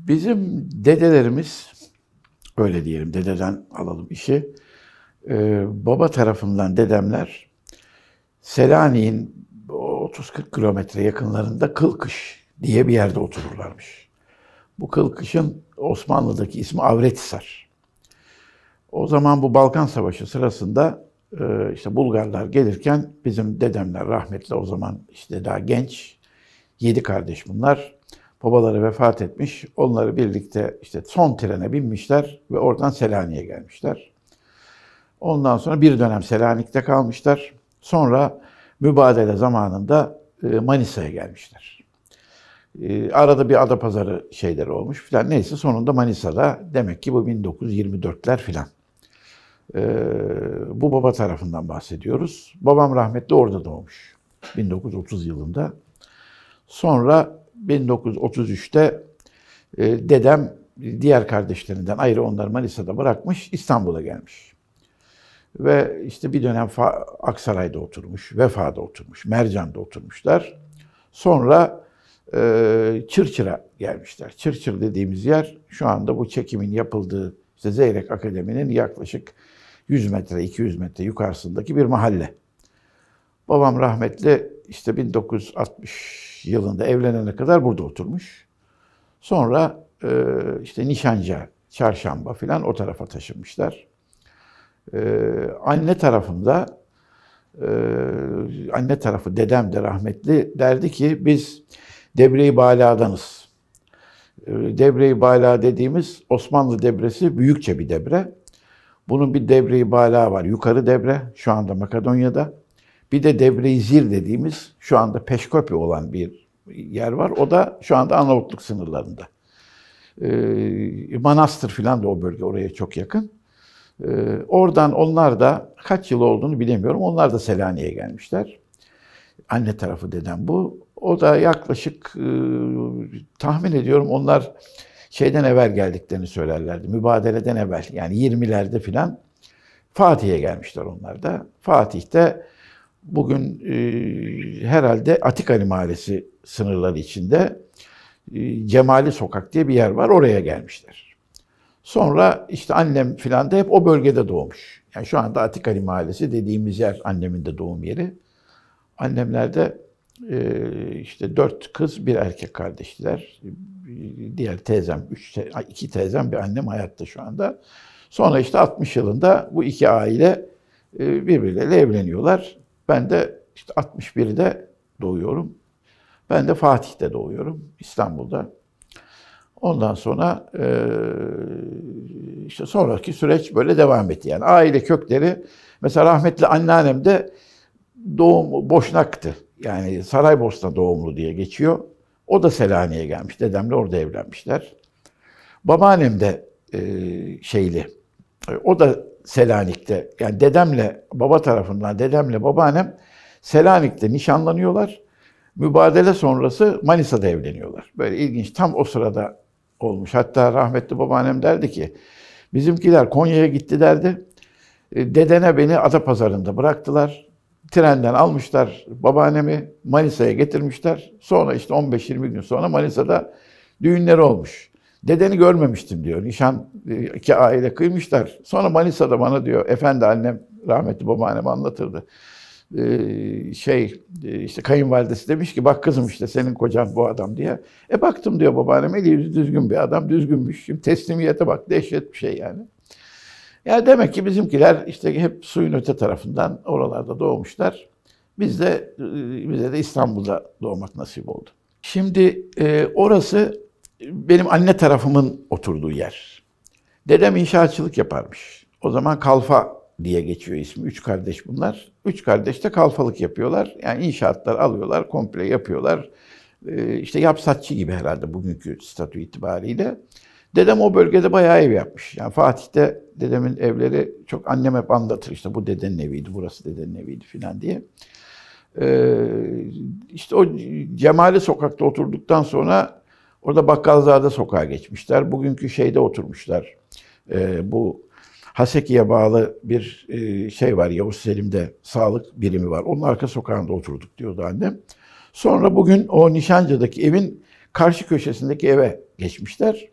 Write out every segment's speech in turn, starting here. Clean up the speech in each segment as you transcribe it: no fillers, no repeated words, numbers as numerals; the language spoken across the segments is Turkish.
Bizim dedelerimiz, öyle diyelim, dededen alalım işi. Baba tarafından dedemler Selanik'in 30-40 kilometre yakınlarında Kılkış diye bir yerde otururlarmış. Bu Kılkış'ın Osmanlı'daki ismi Avrethisar. O zaman bu Balkan Savaşı sırasında işte Bulgarlar gelirken bizim dedemler rahmetli, o zaman işte daha genç, 7 kardeş bunlar. Babaları vefat etmiş. Onları birlikte işte son trene binmişler ve oradan Selanik'e gelmişler. Ondan sonra bir dönem Selanik'te kalmışlar. Sonra mübadele zamanında Manisa'ya gelmişler. Arada bir Adapazarı şeyleri olmuş filan. Neyse sonunda Manisa'da, demek ki bu 1924'ler filan. Bu baba tarafından bahsediyoruz. Babam rahmetli orada doğmuş. 1930 yılında. Sonra 1933'te dedem diğer kardeşlerinden ayrı onları Manisa'da bırakmış, İstanbul'a gelmiş. Ve işte bir dönem Aksaray'da oturmuş, Vefa'da oturmuş, Mercan'da oturmuşlar. Sonra Çırçır'a gelmişler. Çırçır dediğimiz yer şu anda bu çekimin yapıldığı işte Zeyrek Akademi'nin yaklaşık 100 metre, 200 metre yukarısındaki bir mahalle. Babam rahmetli işte 1960 yılında evlenene kadar burada oturmuş. Sonra işte Nişanca, Çarşamba filan o tarafa taşınmışlar. Anne tarafında, anne tarafı dedem de rahmetli derdi ki biz Debre-i Bala'danız. Debre-i Bala dediğimiz Osmanlı debresi büyükçe bir debre. Bunun bir Debre-i Bala var, yukarı debre, şu anda Makedonya'da. Bir de Debre-i Zir dediğimiz şu anda Peşkopi olan bir yer var. O da şu anda Arnavutluk sınırlarında. Manastır filan da o bölge, oraya çok yakın. Oradan onlar da kaç yıl olduğunu bilemiyorum. Onlar da Selanik'e gelmişler. Anne tarafı dedem bu. O da yaklaşık tahmin ediyorum onlar şeyden evvel geldiklerini söylerlerdi. Mübadeleden evvel, yani 20'lerde filan Fatih'e gelmişler onlar da. Fatih'te bugün herhalde Atikali Mahallesi sınırları içinde Cemali Sokak diye bir yer var. Oraya gelmişler. Sonra işte annem filan da hep o bölgede doğmuş. Yani şu anda Atikali Mahallesi dediğimiz yer annemin de doğum yeri. Annemler de işte 4 kız, bir erkek kardeştiler. Diğer teyzem, 2 teyzem, bir annem hayatta şu anda. Sonra işte 60 yılında bu iki aile birbirleriyle evleniyorlar. Ben de işte 61'de doğuyorum. Ben de Fatih'te doğuyorum, İstanbul'da. Ondan sonra işte sonraki süreç böyle devam etti. Yani aile kökleri, mesela rahmetli anneannem de doğum Boşnak'tı. Yani Saraybosna doğumlu diye geçiyor. O da Selanik'e gelmiş. Dedemle orada evlenmişler. Babaannem de şeyli. O da Selanik'te. Yani dedemle, baba tarafından dedemle babaannem Selanik'te nişanlanıyorlar. Mübadele sonrası Manisa'da evleniyorlar. Böyle ilginç. Tam o sırada olmuş. Hatta rahmetli babaannem derdi ki bizimkiler Konya'ya gitti derdi. Dedene beni Adapazarı'nda bıraktılar. Trenden almışlar babaannemi, Manisa'ya getirmişler. Sonra işte 15-20 gün sonra Manisa'da düğünleri olmuş. Dedeni görmemiştim diyor. Nişan, iki aile kıymışlar. Sonra Manisa'da bana diyor, efendi annem, rahmetli babaannem anlatırdı. İşte kayınvalidesi demiş ki bak kızım işte senin kocan bu adam diye. Baktım diyor babaannem, eli yüzü düzgün bir adam, düzgünmüş. Şimdi teslimiyete bak, dehşet bir şey yani. Yani demek ki bizimkiler işte hep suyun öte tarafından oralarda doğmuşlar. Bize de İstanbul'da doğmak nasip oldu. Şimdi orası benim anne tarafımın oturduğu yer. Dedem inşaatçılık yaparmış. O zaman kalfa diye geçiyor ismi. 3 kardeş bunlar. 3 kardeş de kalfalık yapıyorlar. Yani inşaatlar alıyorlar, komple yapıyorlar. İşte yapsatçı gibi herhalde bugünkü statü itibariyle. Dedem o bölgede bayağı ev yapmış. Yani Fatih'te dedemin evleri çok, annem hep anlatır işte bu dedenin eviydi, burası dedenin eviydi filan diye. İşte o Cemali Sokak'ta oturduktan sonra orada Bakkalzade Sokağa geçmişler. Bugünkü şeyde oturmuşlar. Bu Haseki'ye bağlı bir şey var, Yavuz Selim'de sağlık birimi var. Onun arka sokağında oturduk diyordu annem. Sonra bugün o Nişancı'daki evin karşı köşesindeki eve geçmişler.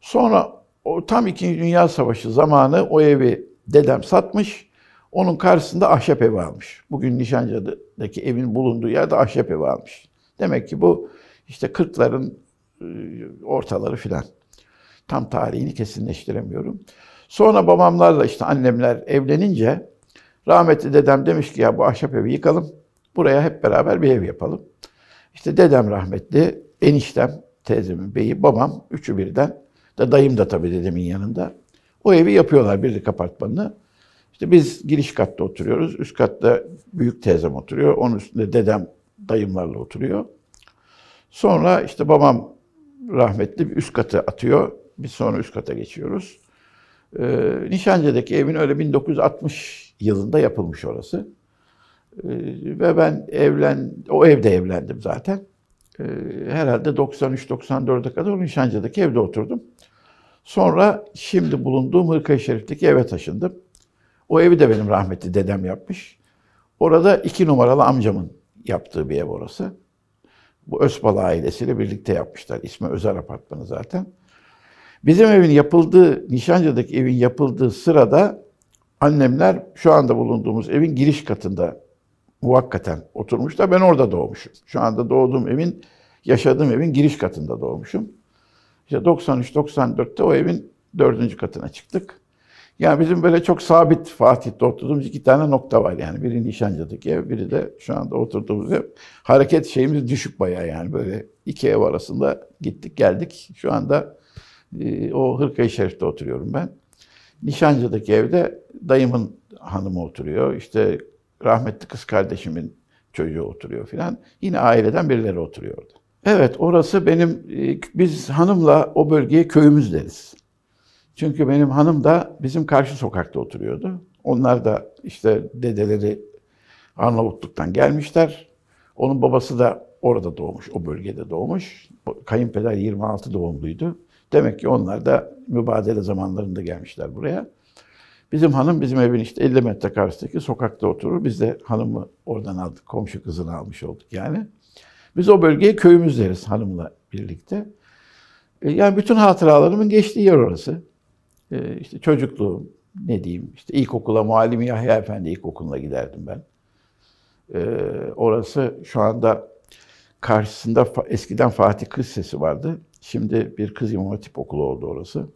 Sonra o tam İkinci Dünya Savaşı zamanı o evi dedem satmış. Onun karşısında ahşap evi almış. Bugün Nişancı'daki evin bulunduğu yerde ahşap evi almış. Demek ki bu işte 40'ların ortaları filan. Tam tarihini kesinleştiremiyorum. Sonra babamlarla işte annemler evlenince rahmetli dedem demiş ki ya bu ahşap evi yıkalım. Buraya hep beraber bir ev yapalım. İşte dedem rahmetli, eniştem, teyzemin beyi, babam, üçü birden. Dayım da tabii dedemin yanında. O evi yapıyorlar, birlik apartmanını. İşte biz giriş katta oturuyoruz. Üst katta büyük teyzem oturuyor. Onun üstünde dedem dayımlarla oturuyor. Sonra işte babam rahmetli bir üst katı atıyor. Biz sonra üst kata geçiyoruz. Nişancı'daki evin öyle 1960 yılında yapılmış orası. Ve ben o evde evlendim zaten. Herhalde 93-94'e kadar o Nişancı'daki evde oturdum. Sonra şimdi bulunduğum Hırkaya Şerif'teki eve taşındım. O evi de benim rahmetli dedem yapmış. Orada 2 numaralı amcamın yaptığı bir ev orası. Bu Özbal ailesiyle birlikte yapmışlar. İsmi Özel Apartmanı zaten. Bizim evin yapıldığı, Nişancı'daki evin yapıldığı sırada annemler şu anda bulunduğumuz evin giriş katında muvakkaten oturmuşlar. Ben orada doğmuşum. Şu anda yaşadığım evin giriş katında doğmuşum. İşte 93-94'te o evin 4. katına çıktık. Yani bizim böyle çok sabit Fatih'te oturduğumuz 2 tane nokta var yani. Biri Nişancı'daki ev, biri de şu anda oturduğumuz ev. Hareket şeyimiz düşük bayağı yani böyle 2 ev arasında gittik geldik. Şu anda o Hırkaya Şerif'te oturuyorum ben. Nişancı'daki evde dayımın hanımı oturuyor. İşte rahmetli kız kardeşimin çocuğu oturuyor filan. Yine aileden birileri oturuyor orada. Evet, orası biz hanımla o bölgeye köyümüz deriz. Çünkü benim hanım da bizim karşı sokakta oturuyordu. Onlar da işte dedeleri Arnavutluk'tan gelmişler. Onun babası da orada doğmuş, o bölgede doğmuş. Kayınpeder 26 doğumluydu. Demek ki onlar da mübadele zamanlarında gelmişler buraya. Bizim hanım bizim evin işte 50 metre karşısındaki sokakta oturur. Biz de hanımı oradan aldık, komşu kızını almış olduk yani. Biz o bölgeye köyümüz deriz hanımla birlikte. Yani bütün hatıralarımın geçtiği yer orası. İşte çocukluğum, ne diyeyim, işte ilkokula Muallim Yahya Efendi İlkokulu'na giderdim ben. Orası şu anda karşısında eskiden Fatih Kız Lisesi vardı. Şimdi bir kız İmam Hatip okulu oldu orası.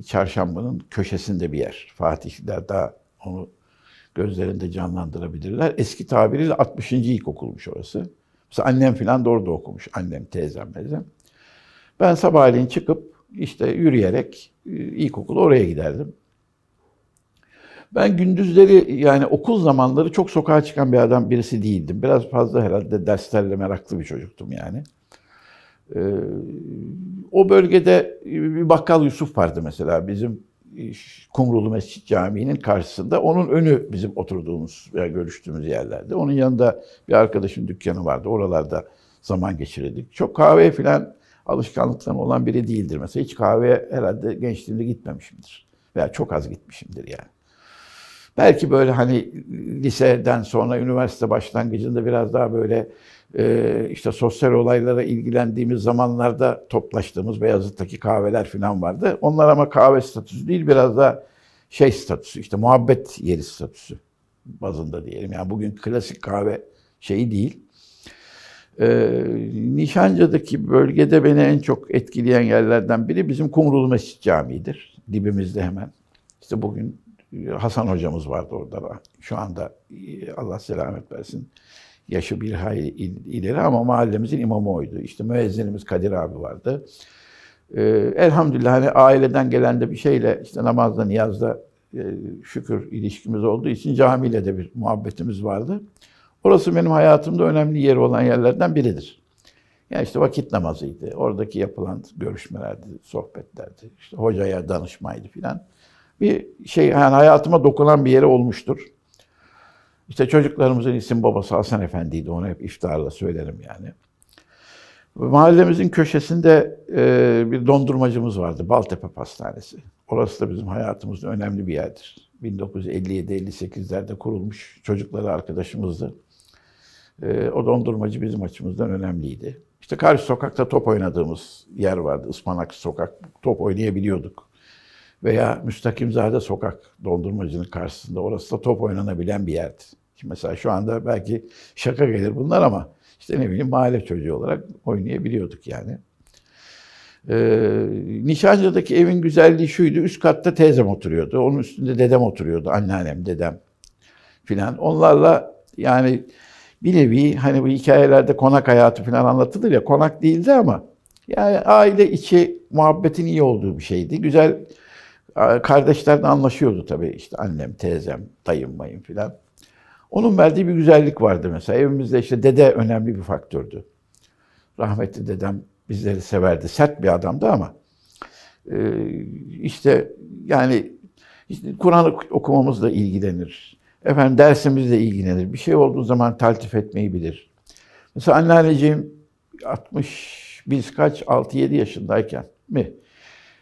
Çarşamba'nın köşesinde bir yer. Fatihliler daha onu gözlerinde canlandırabilirler. Eski tabiriyle 60. ilkokulmuş orası. Mesela annem falan da orada okumuş. Annem, teyzem. Ben sabahleyin çıkıp işte yürüyerek ilkokula oraya giderdim. Ben gündüzleri yani okul zamanları çok sokağa çıkan birisi değildim. Biraz fazla herhalde derslerle meraklı bir çocuktum yani. O bölgede bir Bakkal Yusuf vardı mesela bizim Kumrulu Mescid Camii'nin karşısında. Onun önü bizim oturduğumuz veya görüştüğümüz yerlerde. Onun yanında bir arkadaşın dükkanı vardı. Oralarda zaman geçirirdik. Çok kahveye falan alışkanlıklarım olan biri değildir. Mesela hiç kahveye herhalde gençliğimde gitmemişimdir. Veya çok az gitmişimdir yani. Belki böyle hani liseden sonra üniversite başlangıcında biraz daha böyle işte sosyal olaylara ilgilendiğimiz zamanlarda toplaştığımız Beyazıt'taki kahveler falan vardı. Onlar ama kahve statüsü değil, biraz da şey statüsü, işte muhabbet yeri statüsü bazında diyelim. Yani bugün klasik kahve şeyi değil. Nişancı'daki bölgede beni en çok etkileyen yerlerden biri bizim Kumrulu Mescid Camii'dir. Dibimizde hemen. İşte bugün Hasan hocamız vardı orada. Şu anda Allah selamet versin. Yaşı bir hayli ileri ama mahallemizin imamı oydu. İşte müezzinimiz Kadir abi vardı. Elhamdülillah hani aileden gelen de bir şeyle işte namazda, niyazda şükür ilişkimiz olduğu için camiyle de bir muhabbetimiz vardı. Orası benim hayatımda önemli yeri olan yerlerden biridir. Yani işte vakit namazıydı. Oradaki yapılan görüşmelerdi, sohbetlerdi. İşte hocaya danışmaydı filan. Bir şey yani hayatıma dokunan bir yeri olmuştur. İşte çocuklarımızın isim babası Hasan Efendi'ydi. Onu hep iftiharla söylerim yani. Mahallemizin köşesinde bir dondurmacımız vardı. Baltepe Pastanesi. Orası da bizim hayatımızda önemli bir yerdir. 1957-58'lerde kurulmuş çocukları arkadaşımızdı. O dondurmacı bizim açımızdan önemliydi. İşte İşte karşı sokakta top oynadığımız yer vardı. Ispanak sokak, top oynayabiliyorduk. Veya Müstakimzade sokak, dondurmacının karşısında. Orası da top oynanabilen bir yerdi. Şimdi mesela şu anda belki şaka gelir bunlar ama işte ne bileyim mahalle çocuğu olarak oynayabiliyorduk yani. Nişancı'daki evin güzelliği şuydu. Üst katta teyzem oturuyordu. Onun üstünde dedem oturuyordu. Anneannem, dedem filan. Onlarla yani bir nevi hani bu hikayelerde konak hayatı falan anlatılır ya. Konak değildi ama yani aile içi muhabbetin iyi olduğu bir şeydi. Güzel, kardeşler de anlaşıyordu tabii. İşte annem, teyzem, dayım, mayım filan. Onun verdiği bir güzellik vardı mesela. Evimizde işte dede önemli bir faktördü. Rahmetli dedem bizleri severdi. Sert bir adamdı ama işte yani işte Kur'an okumamızla ilgilenir. Efendim dersimizle ilgilenir. Bir şey olduğu zaman taltif etmeyi bilir. Mesela anneanneciğim 60, biz kaç? 6-7 yaşındayken mi?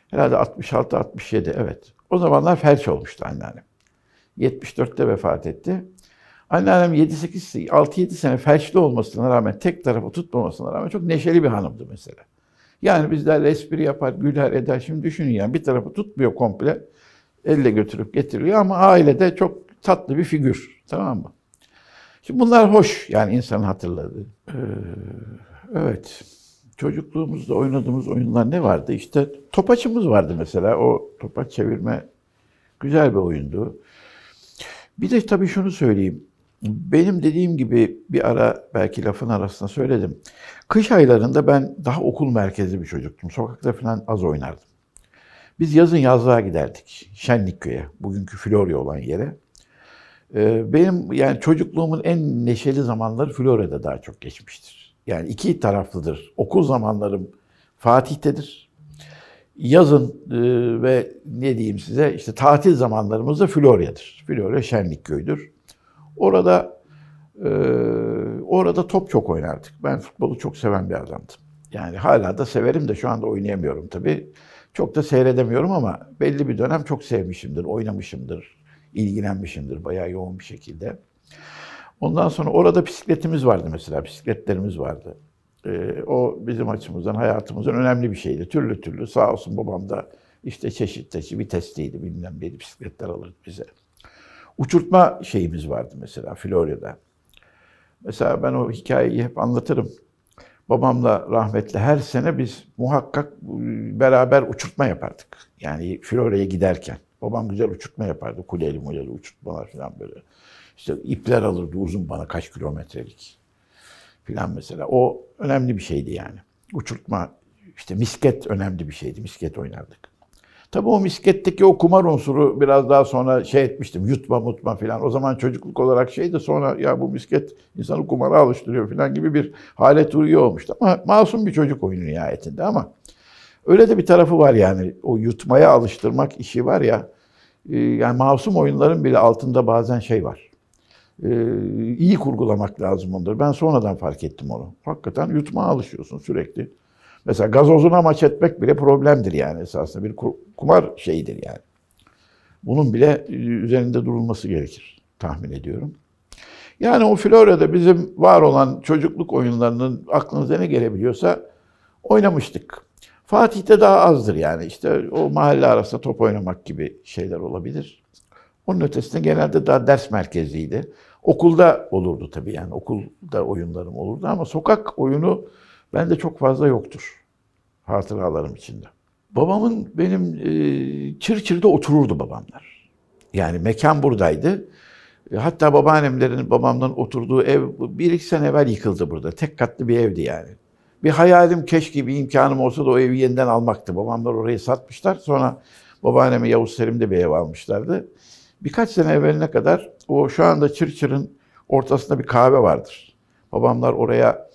Herhalde 66-67, evet. O zamanlar felç olmuştu anneannem. 74'te vefat etti. Anneannem 6-7 sene felçli olmasına rağmen, tek tarafı tutmamasına rağmen çok neşeli bir hanımdı mesela. Yani bizlerle espri yapar, güler eder. Şimdi düşünün yani bir tarafı tutmuyor komple. Elle götürüp getiriyor ama ailede çok tatlı bir figür. Tamam mı? Şimdi bunlar hoş yani insanın hatırladığı. Evet. Çocukluğumuzda oynadığımız oyunlar ne vardı? İşte topaçımız vardı mesela. O topaç çevirme güzel bir oyundu. Bir de tabii şunu söyleyeyim. Benim dediğim gibi bir ara belki lafın arasında söyledim. Kış aylarında ben daha okul merkezli bir çocuktum. Sokakta falan az oynardım. Biz yazın yazlığa giderdik. Şenlikköy'e, bugünkü Florya olan yere. Benim yani çocukluğumun en neşeli zamanları Florya'da daha çok geçmiştir. Yani iki taraflıdır. Okul zamanlarım Fatih'tedir. Yazın ve ne diyeyim size işte tatil zamanlarımız da Florya'dır. Florya Şenlikköy'dür. Orada top çok oynardık. Ben futbolu çok seven bir adamdım. Yani hala da severim de şu anda oynayamıyorum tabii. Çok da seyredemiyorum ama belli bir dönem çok sevmişimdir, oynamışımdır, ilgilenmişimdir bayağı yoğun bir şekilde. Ondan sonra orada bisikletimiz vardı mesela, bisikletlerimiz vardı. O bizim açımızdan, hayatımızdan önemli bir şeydi. Türlü türlü sağ olsun babam da işte çeşit vitesliydi, bilmem neydi, bisikletler alırdı bize. Uçurtma şeyimiz vardı mesela Florya'da. Mesela ben o hikayeyi hep anlatırım. Babamla rahmetli her sene biz muhakkak beraber uçurtma yapardık. Yani Florya'ya giderken. Babam güzel uçurtma yapardı. Kuleli uçurtmalar falan böyle. İşte ipler alırdı uzun bana kaç kilometrelik falan mesela. O önemli bir şeydi yani. Uçurtma, işte misket önemli bir şeydi. Misket oynardık. Tabii o misketteki o kumar unsuru biraz daha sonra şey etmiştim. Yutma mutma falan. O zaman çocukluk olarak şeydi, sonra ya bu misket insanı kumara alıştırıyor falan gibi bir hale uyuyor olmuştu. Ama masum bir çocuk oyunu nihayetinde ama öyle de bir tarafı var yani. O yutmaya alıştırmak işi var ya. Yani masum oyunların bile altında bazen şey var. İyi kurgulamak lazım onları. Ben sonradan fark ettim onu. Hakikaten yutmaya alışıyorsun sürekli. Mesela gazozuna maç etmek bile problemdir yani esasında. Bir kumar şeyidir yani. Bunun bile üzerinde durulması gerekir tahmin ediyorum. Yani o Florya'da bizim var olan çocukluk oyunlarının aklınıza ne gelebiliyorsa oynamıştık. Fatih'te daha azdır yani. İşte o mahalle arasında top oynamak gibi şeyler olabilir. Onun ötesinde genelde daha ders merkezliydi. Okulda olurdu tabii yani. Okulda oyunlarım olurdu ama sokak oyunu bende çok fazla yoktur hatıralarım içinde. Babamın benim Çırçır'da otururdu babamlar. Yani mekan buradaydı. Hatta babaannemlerin babamdan oturduğu ev 1-2 sene evvel yıkıldı burada. Tek katlı bir evdi yani. Bir hayalim keşke bir imkanım olsa da o evi yeniden almaktı. Babamlar orayı satmışlar. Sonra babaanneme Yavuz Selim'de bir ev almışlardı. Birkaç sene evveline kadar o şu anda Çırçır'ın ortasında bir kahve vardır. Babamlar oraya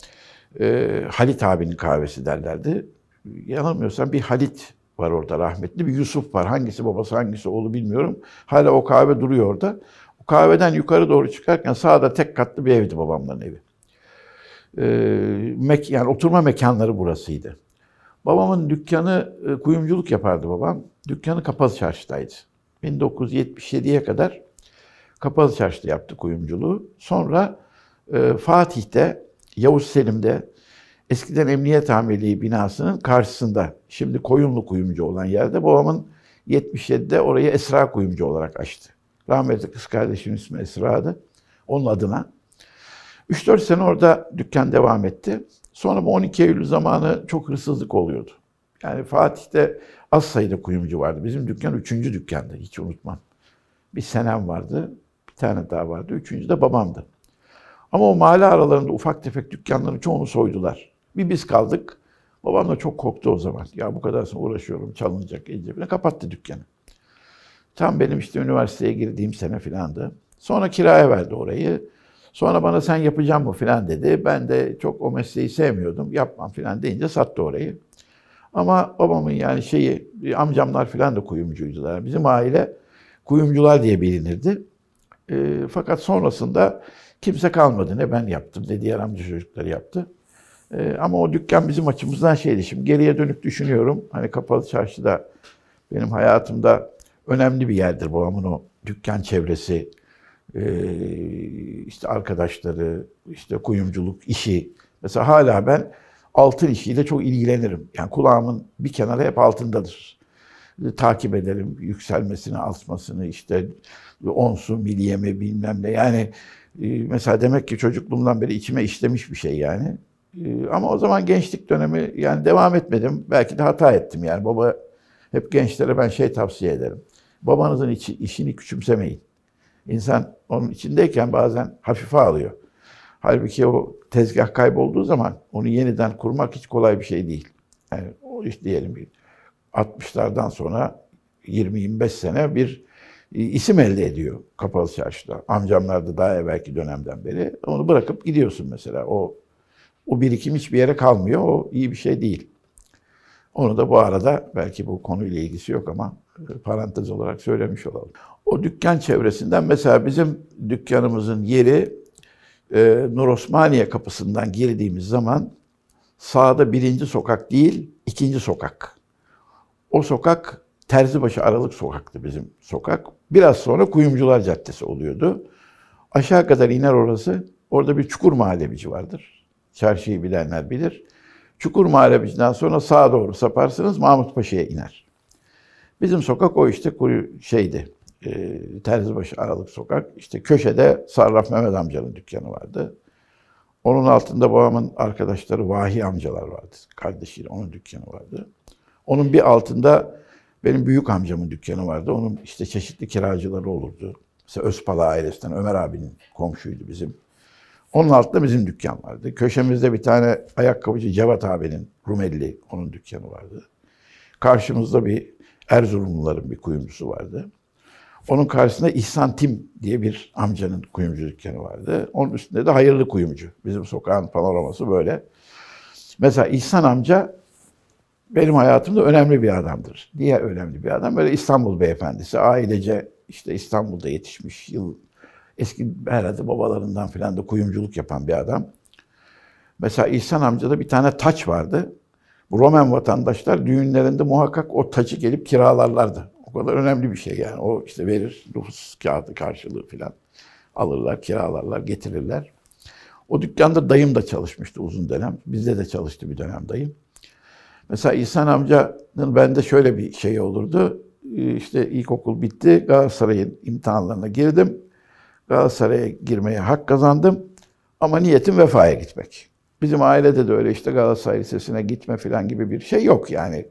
Halit abinin kahvesi derlerdi. Yanılmıyorsam bir Halit var orada rahmetli, bir Yusuf var. Hangisi babası hangisi oğlu bilmiyorum. Hala o kahve duruyor orada. O kahveden yukarı doğru çıkarken sağda tek katlı bir evdi babamların evi. Yani oturma mekanları burasıydı. Babamın dükkanı, kuyumculuk yapardı babam. Dükkanı Kapalı Çarşı'daydı. 1977'ye kadar Kapalı Çarşı'da yaptı kuyumculuğu. Sonra Fatih'te, Yavuz Selim'de eskiden Emniyet Amirliği binasının karşısında, şimdi Koyunlu Kuyumcu olan yerde babamın 77'de orayı Esra Kuyumcu olarak açtı. Rahmetli kız kardeşimin ismi Esra'dı. Onun adına. 3-4 sene orada dükkan devam etti. Sonra bu 12 Eylül zamanı çok hırsızlık oluyordu. Yani Fatih'te az sayıda kuyumcu vardı. Bizim dükkan 3. dükkandı, hiç unutmam. Bir senem vardı, bir tane daha vardı. 3. de babamdı. Ama o mahalle aralarında ufak tefek dükkanların çoğunu soydular. Bir biz kaldık. Babam da çok korktu o zaman. Ya bu kadar uğraşıyorum, çalınacak, edecek. Kapattı dükkanı. Tam benim işte üniversiteye girdiğim sene filandı. Sonra kiraya verdi orayı. Sonra bana sen yapacağım mı filan dedi. Ben de çok o mesleği sevmiyordum. Yapmam filan deyince sattı orayı. Ama babamın yani amcamlar filan da kuyumcuydular. Bizim aile kuyumcular diye bilinirdi. Fakat sonrasında kimse kalmadı. Ne ben yaptım ne diğer amca çocukları yaptı. Ama o dükkan bizim açımızdan şeydi. Şimdi geriye dönüp düşünüyorum. Hani Kapalı Çarşı'da benim hayatımda önemli bir yerdir babamın o dükkan çevresi. İşte arkadaşları, işte kuyumculuk işi. Mesela hala ben altın işiyle çok ilgilenirim. Yani kulağımın bir kenarı hep altındadır. Takip ederim yükselmesini, alçmasını, işte onsu, milyemi bilmem ne. Yani mesela demek ki çocukluğumdan beri içime işlemiş bir şey yani. Ama o zaman gençlik dönemi yani devam etmedim. Belki de hata ettim yani. Baba hep gençlere ben tavsiye ederim. Babanızın işini küçümsemeyin. İnsan onun içindeyken bazen hafife alıyor. Halbuki o tezgah kaybolduğu zaman onu yeniden kurmak hiç kolay bir şey değil. Yani o iş diyelim 60'lardan sonra 20-25 sene bir isim elde ediyor Kapalı Çarşı'da. Amcamlar da daha evvelki dönemden beri. Onu bırakıp gidiyorsun mesela. O birikim hiçbir yere kalmıyor. O iyi bir şey değil. Onu da bu arada belki bu konuyla ilgisi yok ama parantez olarak söylemiş olalım. O dükkan çevresinden mesela bizim dükkanımızın yeri Nur Osmaniye kapısından girdiğimiz zaman sağda 1. sokak değil 2. sokak. O sokak Terzibaşı Aralık sokaktı bizim sokak. Biraz sonra Kuyumcular Caddesi oluyordu. Aşağı kadar iner orası. Orada bir Çukur Muhallebici vardır. Çarşıyı bilenler bilir. Çukur Muhallebici'den sonra sağa doğru saparsınız Mahmut Paşa'ya iner. Bizim sokak o işte Terzibaşı Aralık sokak. İşte köşede Sarraf Mehmet amcanın dükkanı vardı. Onun altında babamın arkadaşları Vahi amcalar vardı. Kardeşiyle onun dükkanı vardı. Onun bir altında benim büyük amcamın dükkanı vardı. Onun işte çeşitli kiracıları olurdu. Mesela Özpala ailesinden Ömer abinin komşuydu bizim. Onun altında bizim dükkan vardı. Köşemizde bir tane ayakkabıcı Cevat abinin Rumeli, onun dükkanı vardı. Karşımızda bir Erzurumluların bir kuyumcusu vardı. Onun karşısında İhsan Tim diye bir amcanın kuyumcu dükkanı vardı. Onun üstünde de Hayırlı Kuyumcu. Bizim sokağın panoraması böyle. Mesela İhsan amca benim hayatımda önemli bir adamdır. Diğer önemli bir adam böyle İstanbul beyefendisi. Ailece işte İstanbul'da yetişmiş, eski herhalde babalarından falan da kuyumculuk yapan bir adam. Mesela İhsan amcada bir tane taç vardı. Bu Roman vatandaşlar düğünlerinde muhakkak o taçı gelip kiralarlardı. O kadar önemli bir şey yani. O işte verir, nüfus kağıdı karşılığı falan alırlar, kiralarlar, getirirler. O dükkanda dayım da çalışmıştı uzun dönem. Bizde de çalıştı bir dönem dayım. Mesela İhsan amcanın bende şöyle bir şey olurdu. İşte ilkokul bitti, Galatasaray'ın imtihanlarına girdim. Galatasaray'a girmeye hak kazandım. Ama niyetim Vefa'ya gitmek. Bizim ailede de öyle işte Galatasaray Lisesi'ne gitme falan gibi bir şey yok yani.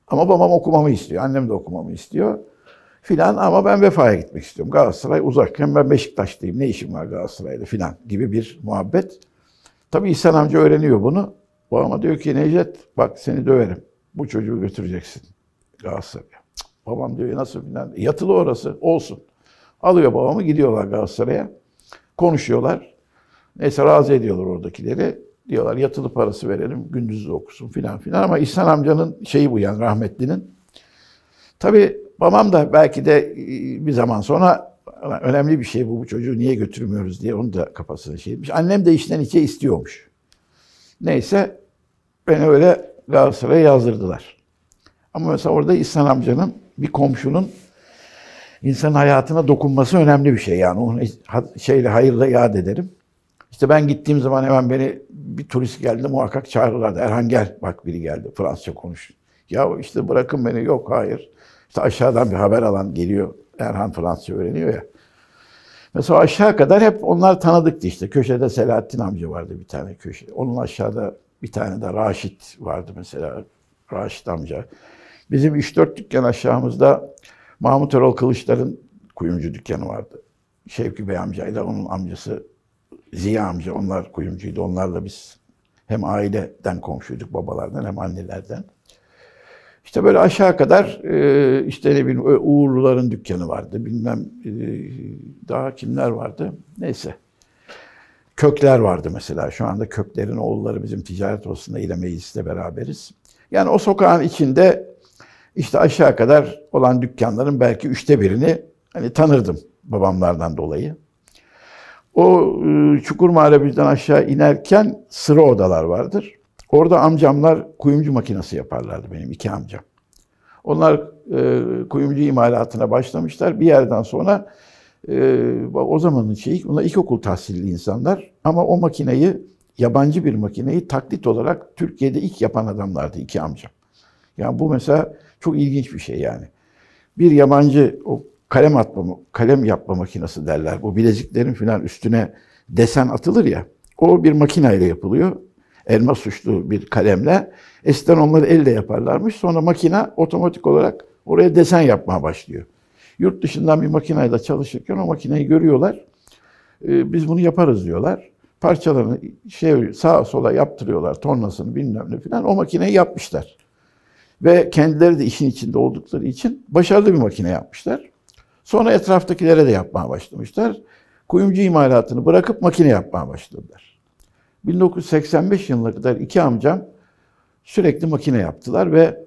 Ama babam okumamı istiyor, annem de okumamı istiyor filan ama ben Vefa'ya gitmek istiyorum. Galatasaray uzakken ben Beşiktaşlıyım, ne işim var Galatasaray'da filan gibi bir muhabbet. Tabii İhsan amca öğreniyor bunu. Babama diyor ki Necdet bak seni döverim. Bu çocuğu götüreceksin Galatasaray'a. Babam diyor nasıl filan. Yatılı orası olsun. Alıyor babamı gidiyorlar Galatasaray'a. Konuşuyorlar. Neyse razı ediyorlar oradakileri. Diyorlar yatılı parası verelim gündüz okusun filan filan. Ama İhsan amcanın şeyi bu yani rahmetlinin. Tabii babam da belki de bir zaman sonra önemli bir şey bu çocuğu niye götürmüyoruz diye onu da kafasına şey etmiş. Annem de içten içe istiyormuş. Neyse beni öyle Galatasaray'a yazdırdılar. Ama mesela orada İhsan amcanın bir komşunun insanın hayatına dokunması önemli bir şey. Yani onu hayırla yad ederim. İşte ben gittiğim zaman hemen beni bir turist geldi muhakkak çağırırlardı. Erhan gel, bak biri geldi, Fransızca konuş. Ya işte bırakın beni, yok hayır. İşte aşağıdan bir haber alan geliyor. Erhan Fransızca öğreniyor ya. Mesela aşağı kadar hep onlar tanıdıktı işte. Köşede Selahattin amca vardı bir tane köşe. Onun aşağıda bir tane de Raşit vardı mesela. Raşit amca. Bizim 3-4 dükkan aşağımızda Mahmut Erol Kılıçlar'ın kuyumcu dükkanı vardı. Şevki Bey amcayla onun amcası Ziya amca, onlar kuyumcuydu. Onlarla biz hem aileden komşuyduk, babalardan hem annelerden. İşte böyle aşağı kadar işte ne bileyim Uğurluların dükkanı vardı. Bilmem daha kimler vardı. Neyse. Kökler vardı mesela. Şu anda Kökler'in oğulları bizim ticaret odasında ile mecliste beraberiz. Yani o sokağın içinde işte aşağı kadar olan dükkanların belki 1/3'ünü hani tanırdım babamlardan dolayı. O Çukur Muharebeci'den aşağı inerken sıra odalar vardır. Orada amcamlar kuyumcu makinesi yaparlardı, benim 2 amcam. Onlar kuyumcu imalatına başlamışlar. Bir yerden sonra o zamanın onlar ilkokul tahsilli insanlar. Ama o makineyi, yabancı bir makineyi taklit olarak Türkiye'de ilk yapan adamlardı 2 amcam. Yani bu mesela çok ilginç bir şey yani. Bir yabancı o kalem yapma makinesi derler. Bu bileziklerin filan üstüne desen atılır ya. O bir makineyle yapılıyor. Elmas uçlu bir kalemle. Eskiden onları elle yaparlarmış. Sonra makine otomatik olarak oraya desen yapmaya başlıyor. Yurt dışından bir makineyle çalışırken o makineyi görüyorlar. Biz bunu yaparız diyorlar. Parçalarını sağa sola yaptırıyorlar. Tornasını bilmem ne filan. O makineyi yapmışlar. Ve kendileri de işin içinde oldukları için başarılı bir makine yapmışlar. Sonra etraftakilere de yapmaya başlamışlar. Kuyumcu imalatını bırakıp makine yapmaya başladılar. 1985 yılına kadar 2 amcam sürekli makine yaptılar ve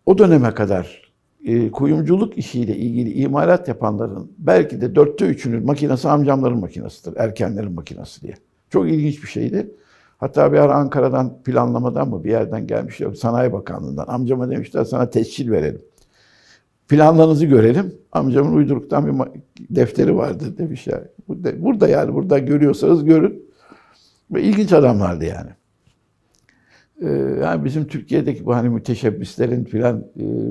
o döneme kadar kuyumculuk işiyle ilgili imalat yapanların belki de 3/4'ünün makinesi amcamların makinesidir. Erkenlerin makinesi diye. Çok ilginç bir şeydi. Hatta bir ara Ankara'dan planlamadan mı bir yerden gelmiş, yok Sanayi Bakanlığı'ndan. Amcama demişler sana tescil verelim. Planlarınızı görelim. Amcamın uyduruktan bir defteri vardı demişler. Burada yani burada görüyorsanız görün. Ve ilginç adamlardı yani. Yani bizim Türkiye'deki bu hani müteşebbislerin filan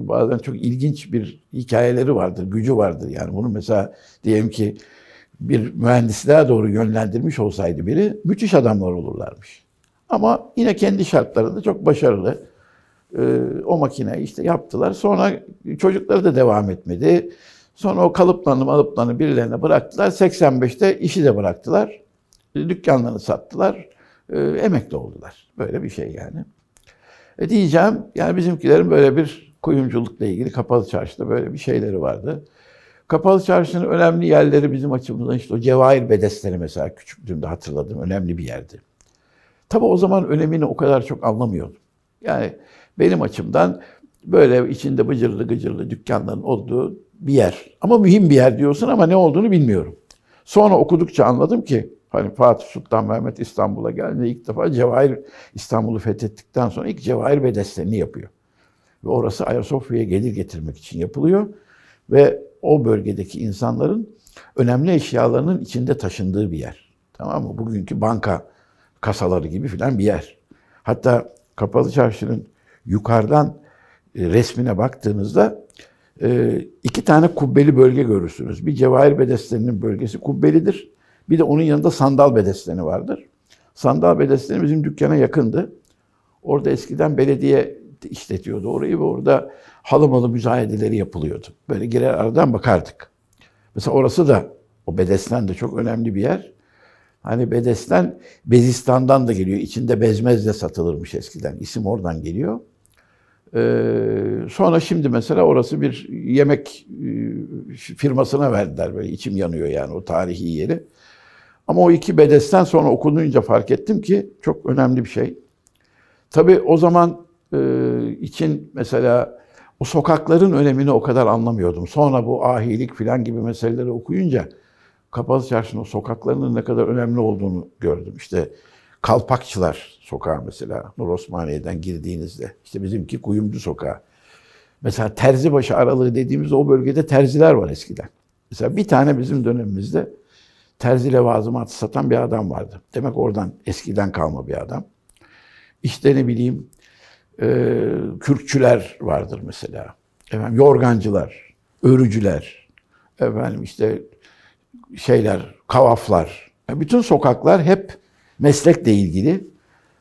bazen çok ilginç bir hikayeleri vardır, gücü vardır. Yani bunu mesela diyelim ki bir mühendisliğe doğru yönlendirmiş olsaydı biri müthiş adamlar olurlarmış. Ama yine kendi şartlarında çok başarılı. O makineyi işte yaptılar. Sonra çocukları da devam etmedi. Sonra o kalıplarını birilerine bıraktılar. 85'te işi de bıraktılar. Dükkanlarını sattılar. Emekli oldular. Böyle bir şey yani. Diyeceğim yani bizimkilerin böyle bir kuyumculukla ilgili Kapalı Çarşı'da böyle bir şeyleri vardı. Kapalı Çarşı'nın önemli yerleri bizim açımızdan işte o Cevahir Bedestleri mesela küçüklüğümde hatırladığım önemli bir yerdi. Tabii o zaman önemini o kadar çok anlamıyordum. Yani benim açımdan böyle içinde bıcırlı gıcırlı dükkanların olduğu bir yer. Ama mühim bir yer diyorsun ama ne olduğunu bilmiyorum. Sonra okudukça anladım ki hani Fatih Sultan Mehmet İstanbul'a geldiğinde ilk defa Cevahir, İstanbul'u fethettikten sonra ilk Cevahir Bedestlerini yapıyor. Ve orası Ayasofya'ya gelir getirmek için yapılıyor. Ve o bölgedeki insanların önemli eşyalarının içinde taşındığı bir yer. Tamam mı? Bugünkü banka kasaları gibi filan bir yer. Hatta Kapalı Çarşı'nın yukarıdan resmine baktığınızda 2 tane kubbeli bölge görürsünüz. Bir Cevahir Bedestlerinin bölgesi kubbelidir. Bir de onun yanında Sandal Bedesleni vardır. Sandal Bedesleni bizim dükkana yakındı. Orada eskiden belediye işletiyordu orayı ve orada halı müzayedeleri yapılıyordu. Böyle girer aradan bakardık. Mesela orası da, o Bedesten de çok önemli bir yer. Hani Bedesten Bezistan'dan da geliyor. İçinde bezmez de satılırmış eskiden. İsim oradan geliyor. Sonra şimdi mesela orası bir yemek firmasına verdiler. Böyle içim yanıyor yani o tarihi yeri. Ama o 2 Bedesten sonra okununca fark ettim ki çok önemli bir şey. Tabii o zaman için mesela o sokakların önemini o kadar anlamıyordum. Sonra bu ahilik filan gibi meseleleri okuyunca Kapalı Çarşı'nın o sokaklarının ne kadar önemli olduğunu gördüm. İşte Kalpakçılar Sokağı mesela Nur Osmaniye'den girdiğinizde. İşte bizimki Kuyumcu Sokağı. Mesela Terzibaşı aralığı dediğimizde o bölgede terziler var eskiden. Mesela bir tane bizim dönemimizde terzi levazımatı satan bir adam vardı. Demek oradan eskiden kalma bir adam. İşte ne bileyim kürkçüler vardır mesela. Efendim yorgancılar, örücüler, efendim işte kavaflar. Bütün sokaklar hep meslekle ilgili.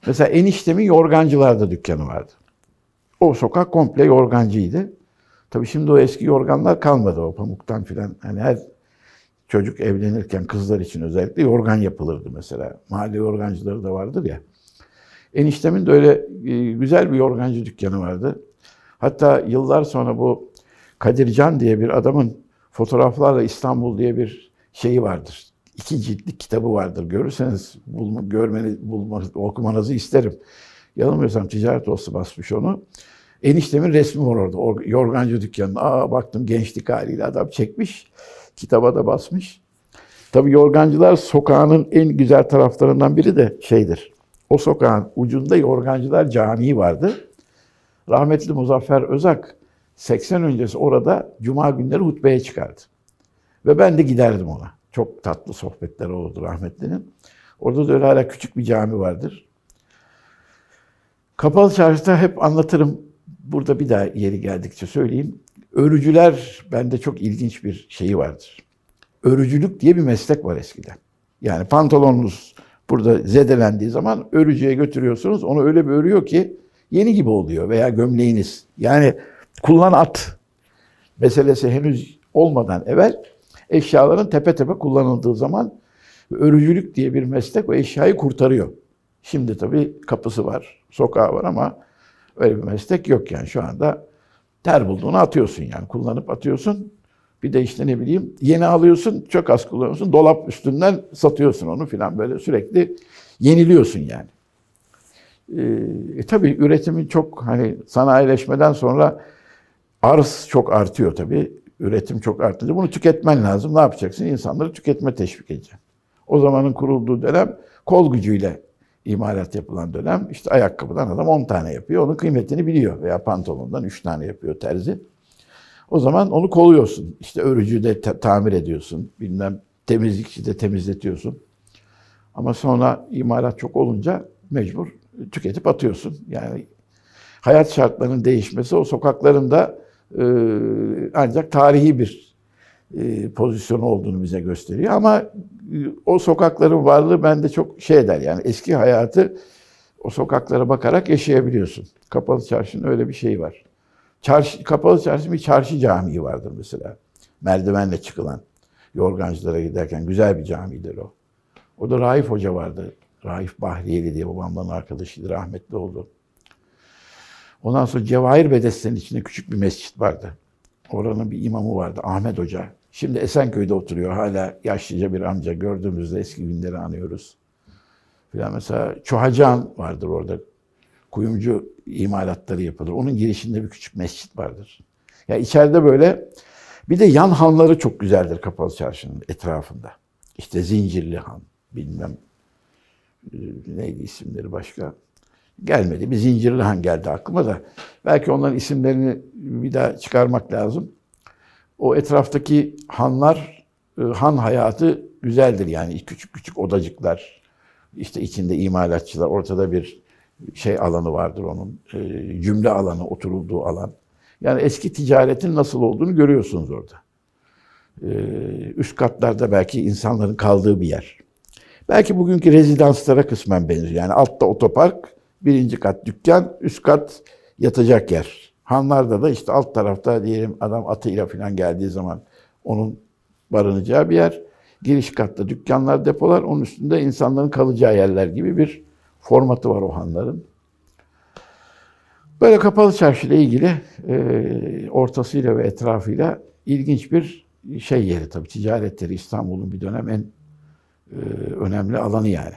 Mesela eniştemin yorgancılarda dükkanı vardı. O sokak komple yorgancıydı. Tabii şimdi o eski yorganlar kalmadı, o pamuktan filan. Hani her çocuk evlenirken kızlar için özellikle yorgan yapılırdı mesela. Mahalle yorgancıları da vardır ya. Eniştemin de öyle güzel bir yorgancı dükkanı vardı. Hatta yıllar sonra bu Kadircan diye bir adamın Fotoğraflarla İstanbul diye bir şeyi vardır. 2 ciltlik kitabı vardır. Görürseniz okumanızı isterim. Yanılmıyorsam Ticaret Odası basmış onu. Eniştemin resmi var orada. O yorgancı dükkanında. Baktım gençlik haliyle adam çekmiş. Kitaba da basmış. Tabii yorgancılar sokağının en güzel taraflarından biri de şeydir. O sokağın ucunda Yorgancılar Camii vardı. Rahmetli Muzaffer Özak 80 öncesi orada cuma günleri hutbeye çıkardı. Ve ben de giderdim ona. Çok tatlı sohbetler olurdu rahmetlinin. Orada da öyle hala küçük bir cami vardır. Kapalı Çarşı'da hep anlatırım. Burada bir daha yeri geldikçe söyleyeyim. Örücüler bende çok ilginç bir şeyi vardır. Örücülük diye bir meslek var eskiden. Yani pantolonunuz burada zedelendiği zaman örücüye götürüyorsunuz. Onu öyle bir örüyor ki yeni gibi oluyor, veya gömleğiniz. Yani kullan at meselesi henüz olmadan evvel eşyaların tepe tepe kullanıldığı zaman örücülük diye bir meslek o eşyayı kurtarıyor. Şimdi tabii kapısı var, sokağı var ama öyle bir meslek yok yani şu anda. Ter bulduğunu atıyorsun yani, kullanıp atıyorsun. Bir de işte ne bileyim yeni alıyorsun, çok az kullanıyorsun, dolap üstünden satıyorsun onu filan, böyle sürekli yeniliyorsun yani. Tabii üretimin çok, hani sanayileşmeden sonra arz çok artıyor tabii. Üretim çok artınca bunu tüketmen lazım. Ne yapacaksın? İnsanları tüketme teşvik edeceksin. O zamanın kurulduğu dönem kol gücüyle imalat yapılan dönem. İşte ayakkabıdan adam 10 tane yapıyor. Onun kıymetini biliyor. Veya pantolondan 3 tane yapıyor terzi. O zaman onu koluyorsun. İşte örücü de tamir ediyorsun. Bilmem temizlikçi de temizletiyorsun. Ama sonra imalat çok olunca mecbur tüketip atıyorsun. Yani hayat şartlarının değişmesi o sokakların da ancak tarihi bir pozisyonu olduğunu bize gösteriyor. Ama o sokakların varlığı bende çok şey eder. Yani eski hayatı o sokaklara bakarak yaşayabiliyorsun. Kapalı Çarşı'nın öyle bir şeyi var. Kapalı Çarşı'nın bir çarşı camii vardır mesela. Merdivenle çıkılan, yorgancılara giderken güzel bir camidir o. O da Raif Hoca vardı. Raif Bahriyeli diye, babamdan arkadaşıydı, rahmetli oldu. Ondan sonra Cevahir Bedesten'in içinde küçük bir mescit vardı. Oranın bir imamı vardı, Ahmet Hoca. Şimdi Esenköy'de oturuyor, hala yaşlıca bir amca. Gördüğümüzde eski günleri anıyoruz. Falan mesela Çohacan vardır orada. Kuyumcu imalatları yapılır. Onun girişinde bir küçük mescit vardır. Ya yani içeride böyle, bir de yan hanları çok güzeldir Kapalı Çarşı'nın etrafında. İşte Zincirli Han, bilmem neydi isimleri başka. Gelmedi. Bir Zincirli Han geldi aklıma da. Belki onların isimlerini bir daha çıkarmak lazım. O etraftaki hanlar, han hayatı güzeldir yani. Küçük küçük odacıklar, işte içinde imalatçılar, ortada bir şey alanı vardır onun. Cümle alanı, oturulduğu alan. Yani eski ticaretin nasıl olduğunu görüyorsunuz orada. Üst katlarda belki insanların kaldığı bir yer. Belki bugünkü rezidanslara kısmen benziyor. Yani altta otopark, 1. kat dükkan, üst kat yatacak yer. Hanlarda da işte alt tarafta diyelim adam atıyla falan geldiği zaman onun barınacağı bir yer. Giriş katta dükkanlar, depolar, onun üstünde insanların kalacağı yerler gibi bir formatı var o hanların. Böyle Kapalı Çarşı ile ilgili ortasıyla ve etrafıyla ilginç bir şey yeri tabii. Ticaret yeri, İstanbul'un bir dönem en önemli alanı yani.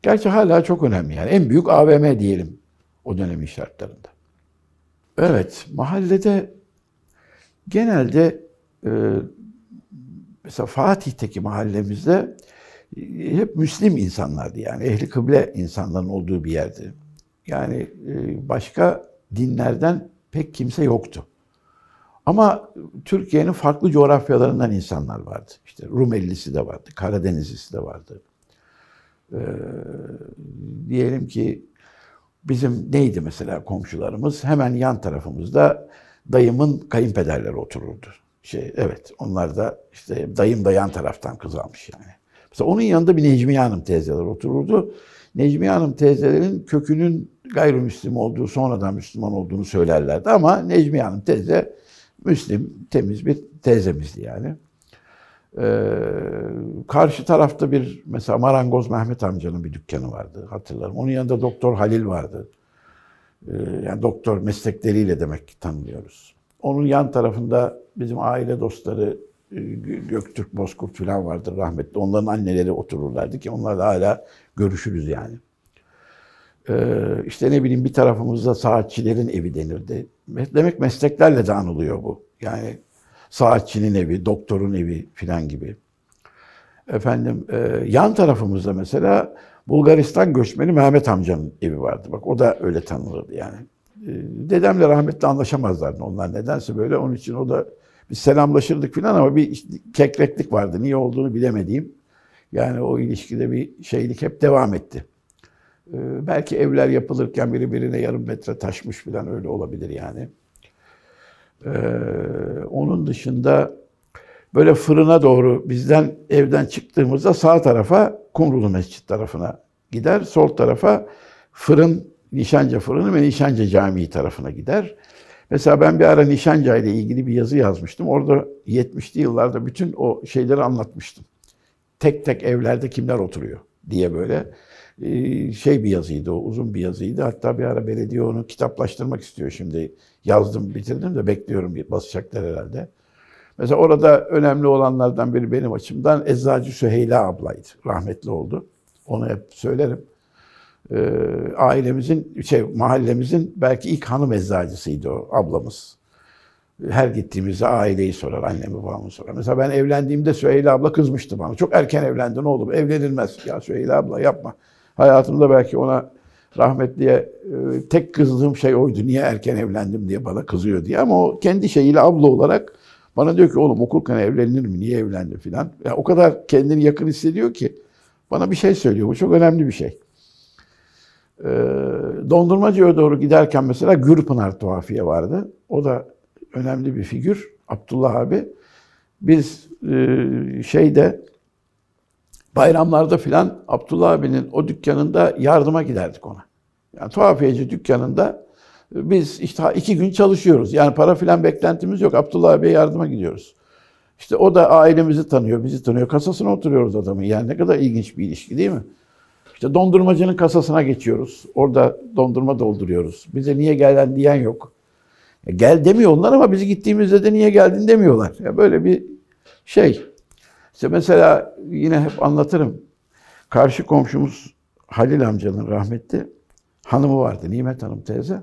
Gerçi hala çok önemli yani. En büyük AVM diyelim o dönemin şartlarında. Evet, mahallede genelde mesela Fatih'teki mahallemizde hep Müslim insanlardı yani. Ehli kıble insanların olduğu bir yerdi. Yani başka dinlerden pek kimse yoktu. Ama Türkiye'nin farklı coğrafyalarından insanlar vardı. İşte Rumelisi de vardı, Karadenizlisi de vardı. Ee, Diyelim ki bizim neydi mesela komşularımız? Hemen yan tarafımızda dayımın kayınpederleri otururdu. Evet, onlar da işte dayım da yan taraftan kız almış yani. Mesela onun yanında bir Necmiye Hanım teyzeler otururdu. Necmiye Hanım teyzelerin kökünün gayrimüslim olduğu, sonradan Müslüman olduğunu söylerlerdi. Ama Necmiye Hanım teyze Müslim, temiz bir teyzemizdi yani. Karşı tarafta mesela Marangoz Mehmet amcanın bir dükkanı vardı, hatırlarım. Onun yanında Doktor Halil vardı. Yani doktor meslekleriyle demek ki tanımıyoruz. Onun yan tarafında bizim aile dostları Göktürk, Bozkurt falan vardır rahmetli. Onların anneleri otururlardı ki onlarla hala görüşürüz yani. İşte ne bileyim bir tarafımızda saatçilerin evi denirdi. Demek mesleklerle de anılıyor bu. Yani saatçinin evi, doktorun evi filan gibi. Efendim yan tarafımızda mesela Bulgaristan göçmeni Mehmet amcanın evi vardı. Bak o da öyle tanınırdı yani. Dedemle rahmetli anlaşamazlardı onlar nedense böyle. Onun için o da biz selamlaşırdık filan ama bir kekreklik vardı. Niye olduğunu bilemediğim. Yani o ilişkide bir şeylik hep devam etti. Belki evler yapılırken biri birine yarım metre taşmış filan öyle olabilir yani. Onun dışında böyle fırına doğru bizden evden çıktığımızda sağ tarafa Kumrulu Mescid tarafına gider. Sol tarafa fırın, Nişancı Fırını ve Nişancı Camii tarafına gider. Mesela ben bir ara Nişancı ile ilgili bir yazı yazmıştım. Orada 70'li yıllarda bütün o şeyleri anlatmıştım. Tek tek evlerde kimler oturuyor diye böyle bir yazıydı o, uzun bir yazıydı. Hatta bir ara belediye onu kitaplaştırmak istiyor şimdi. Yazdım, bitirdim de bekliyorum, basacaklar herhalde. Mesela orada önemli olanlardan biri benim açımdan Eczacı Süheyla ablaydı. Rahmetli oldu. Onu hep söylerim. Mahallemizin belki ilk hanım eczacısıydı o ablamız. Her gittiğimizde aileyi sorar, annemi babamı sorar. Mesela ben evlendiğimde Süheyla abla kızmıştı bana. Çok erken evlendin oğlum, evlenilmez. Ya Süheyla abla yapma. Hayatımda belki ona rahmetliye tek kızdığım şey oydu. Niye erken evlendim diye bana kızıyor diye. Ama o kendi şeyiyle abla olarak bana diyor ki oğlum okurken evlenir mi? Niye evlendin filan. Yani o kadar kendini yakın hissediyor ki bana bir şey söylüyor. Bu çok önemli bir şey. Dondurmacıya doğru giderken mesela Gürpınar Tuhafiye vardı. O da önemli bir figür. Abdullah abi. Biz bayramlarda filan Abdullah abinin o dükkanında yardıma giderdik ona. Yani tuhafiyeci dükkanında biz işte 2 gün çalışıyoruz. Yani para filan beklentimiz yok. Abdullah abiye yardıma gidiyoruz. İşte o da ailemizi tanıyor, bizi tanıyor. Kasasına oturuyoruz adamın. Yani ne kadar ilginç bir ilişki değil mi? İşte dondurmacının kasasına geçiyoruz. Orada dondurma dolduruyoruz. Bize niye geldin diyen yok. Gel demiyor onlar ama biz gittiğimizde de niye geldin demiyorlar. Ya böyle bir şey. İşte mesela yine hep anlatırım. Karşı komşumuz Halil amcanın rahmetli hanımı vardı. Nimet Hanım teyze.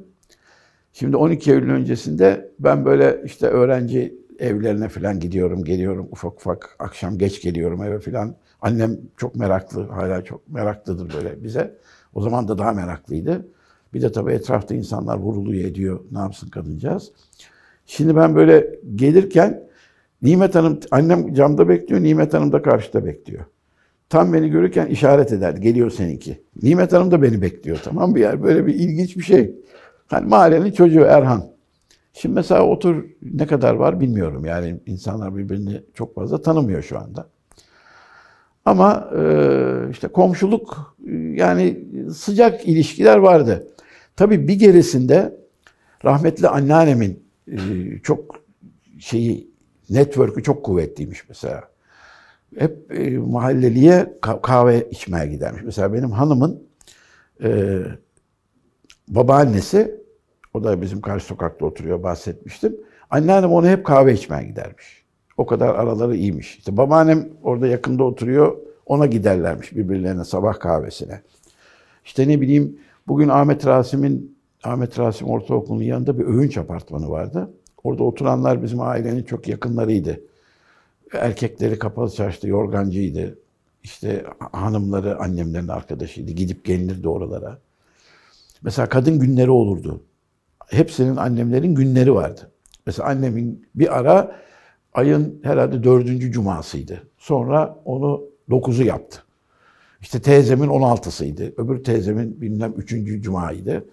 Şimdi 12 Eylül öncesinde ben böyle işte öğrenci evlerine falan gidiyorum, geliyorum ufak ufak. Akşam geç geliyorum eve falan. Annem çok meraklı, hala çok meraklıdır böyle bize. O zaman da daha meraklıydı. Bir de tabii etrafta insanlar vuruluyor ediyor. Ne yapsın kadıncağız? Şimdi ben böyle gelirken Nimet Hanım, annem camda bekliyor, Nimet Hanım da karşıda bekliyor. Tam beni görürken işaret ederdi, geliyor seninki. Nimet Hanım da beni bekliyor, tamam mı? Yani böyle bir ilginç bir şey. Hani mahallenin çocuğu Erhan. Şimdi mesela otur ne kadar var bilmiyorum. Yani insanlar birbirini çok fazla tanımıyor şu anda. Ama işte komşuluk yani sıcak ilişkiler vardı. Tabii bir gerisinde rahmetli anneannemin çok network'ü çok kuvvetliymiş mesela. Hep mahalleliye kahve içmeye gidermiş. Mesela benim hanımın babaannesi, o da bizim karşı sokakta oturuyor, bahsetmiştim. Anneannem onu hep kahve içmeye gidermiş. O kadar araları iyiymiş. İşte babaannem orada yakında oturuyor, ona giderlermiş birbirlerine sabah kahvesine. İşte ne bileyim, bugün Ahmet Rasim Ortaokulu'nun yanında bir Övünç apartmanı vardı. Orada oturanlar bizim ailenin çok yakınlarıydı. Erkekleri kapalı çarşıda yorgancıydı. İşte hanımları annemlerin arkadaşıydı. Gidip gelinirdi oralara. Mesela kadın günleri olurdu. Hepsinin annemlerin günleri vardı. Mesela annemin bir ara ayın herhalde 4. cumasıydı. Sonra onu 9'u yaptı. İşte teyzemin 16'sıydı. Öbür teyzemin bilmem 3. cumaydı.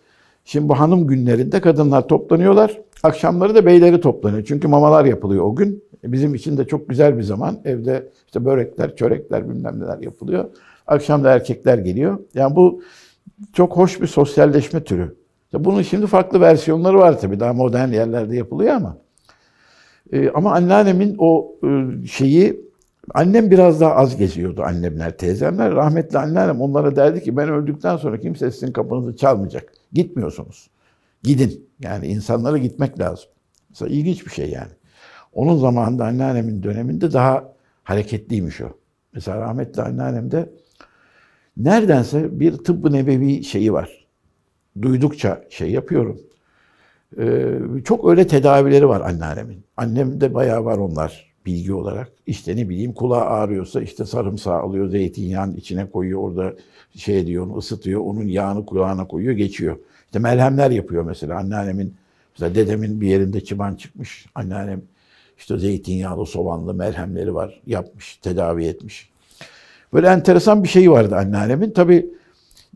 Şimdi bu hanım günlerinde kadınlar toplanıyorlar. Akşamları da beyleri toplanıyor. Çünkü mamalar yapılıyor o gün. Bizim için de çok güzel bir zaman. Evde işte börekler, çörekler bilmem neler yapılıyor. Akşam da erkekler geliyor. Yani bu çok hoş bir sosyalleşme türü. Bunun şimdi farklı versiyonları var tabii. Daha modern yerlerde yapılıyor ama. Ama anneannemin o şeyi, annem biraz daha az geziyordu, annemler, teyzemler. Rahmetli anneannem onlara derdi ki ben öldükten sonra kimse sizin kapınızı çalmayacak. Gitmiyorsunuz. Gidin. Yani insanlara gitmek lazım. Mesela ilginç bir şey yani. Onun zamanında anneannemin döneminde daha hareketliymiş o. Mesela rahmetli anneannem de neredense bir tıbbı nebevi şeyi var. Duydukça şey yapıyorum. Çok öyle tedavileri var anneannemin. Annemde bayağı var onlar bilgi olarak. İşte ne bileyim kulağı ağrıyorsa işte sarımsağı alıyor, zeytinyağının içine koyuyor, orada şey diyor, onu ısıtıyor, onun yağını kulağına koyuyor, geçiyor. İşte melhemler yapıyor mesela anneannemin. Mesela dedemin bir yerinde çıban çıkmış. Anneannem işte zeytinyağlı, soğanlı melhemleri var. Yapmış, tedavi etmiş. Böyle enteresan bir şey vardı anneannemin. Tabii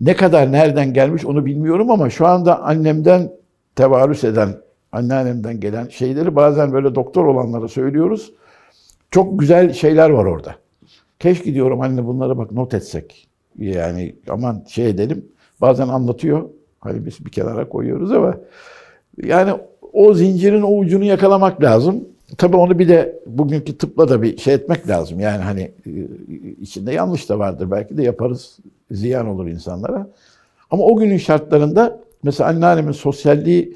ne kadar nereden gelmiş onu bilmiyorum ama şu anda annemden tevarüs eden, anneannemden gelen şeyleri bazen böyle doktor olanlara söylüyoruz. Çok güzel şeyler var orada. Keşke diyorum anne bunlara bak not etsek. Yani aman şey edelim. Bazen anlatıyor. Hani biz bir kenara koyuyoruz ama yani o zincirin o ucunu yakalamak lazım. Tabii onu bir de bugünkü tıpla da bir şey etmek lazım. Yani hani içinde yanlış da vardır. Belki de yaparız. Ziyan olur insanlara. Ama o günün şartlarında mesela anneannemin sosyalliği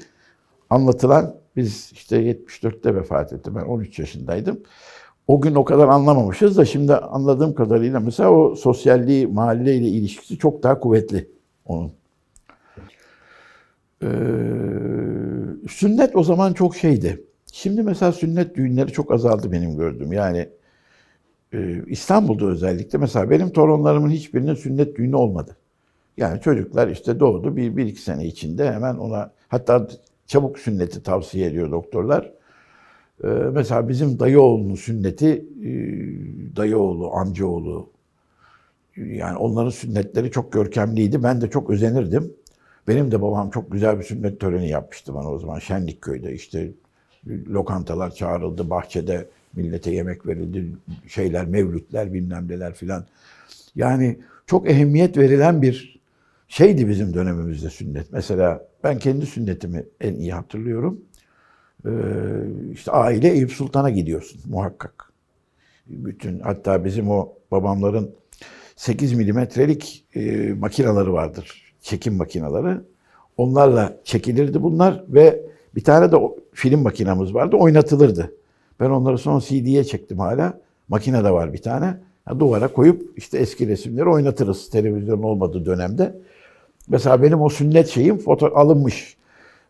anlatılan, biz işte 74'te vefat etti. Ben 13 yaşındaydım. O gün o kadar anlamamışız da şimdi anladığım kadarıyla mesela o sosyalliği, mahalleyle ilişkisi çok daha kuvvetli onun. Sünnet o zaman çok şeydi. Şimdi mesela sünnet düğünleri çok azaldı benim gördüğüm. Yani İstanbul'da özellikle mesela benim torunlarımın hiçbirinin sünnet düğünü olmadı. Yani çocuklar işte doğdu bir iki sene içinde hemen ona, hatta çabuk sünneti tavsiye ediyor doktorlar. Mesela bizim dayıoğlunun sünneti, dayıoğlu, amcaoğlu, yani onların sünnetleri çok görkemliydi. Ben de çok özenirdim. Benim de babam çok güzel bir sünnet töreni yapmıştı bana o zaman Şenlikköy'de. İşte lokantalar çağrıldı, bahçede millete yemek verildi, şeyler, mevlütler, bilmem neler filan. Yani çok ehemmiyet verilen bir şeydi bizim dönemimizde sünnet. Mesela ben kendi sünnetimi en iyi hatırlıyorum. İşte aile Eyüp Sultan'a gidiyorsun muhakkak. Bütün, hatta bizim o babamların 8 milimetrelik makinaları vardır. Çekim makinaları. Onlarla çekilirdi bunlar ve bir tane de film makinamız vardı, oynatılırdı. Ben onları sonra CD'ye çektim hala. Makine de var bir tane. Duvara koyup işte eski resimleri oynatırız televizyon olmadığı dönemde. Mesela benim o sünnet şeyim foto alınmış.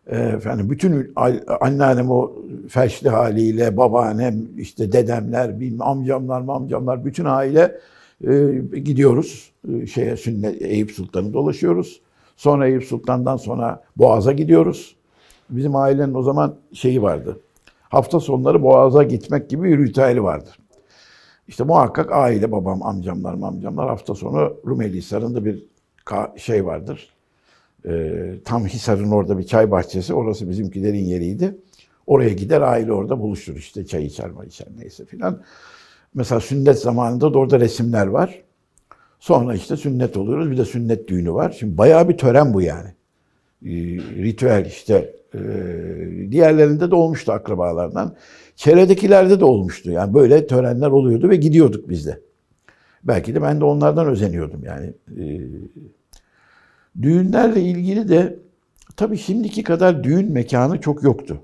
Efendim bütün anneannem o felçli haliyle, babaannem, işte dedemler, amcamlar, bütün aile gidiyoruz sünnet Eyüp Sultan'ı dolaşıyoruz. Sonra Eyüp Sultan'dan sonra Boğaz'a gidiyoruz. Bizim ailenin o zaman şeyi vardı. Hafta sonları Boğaz'a gitmek gibi bir ritüeli vardır. İşte muhakkak aile, babam, amcamlar hafta sonu Rumelihisar'ında bir şey vardır. Tam Hisar'ın orada bir çay bahçesi. Orası bizimkilerin yeriydi. Oraya gider aile orada buluşur işte çay içer neyse filan. Mesela sünnet zamanında da orada resimler var. Sonra işte sünnet oluyoruz. Bir de sünnet düğünü var. Şimdi bayağı bir tören bu yani. Ritüel işte. Diğerlerinde de olmuştu akrabalardan. Çevredekilerde de olmuştu. Yani böyle törenler oluyordu ve gidiyorduk biz de. Belki de ben de onlardan özeniyordum yani. Düğünlerle ilgili de tabii şimdiki kadar düğün mekanı çok yoktu.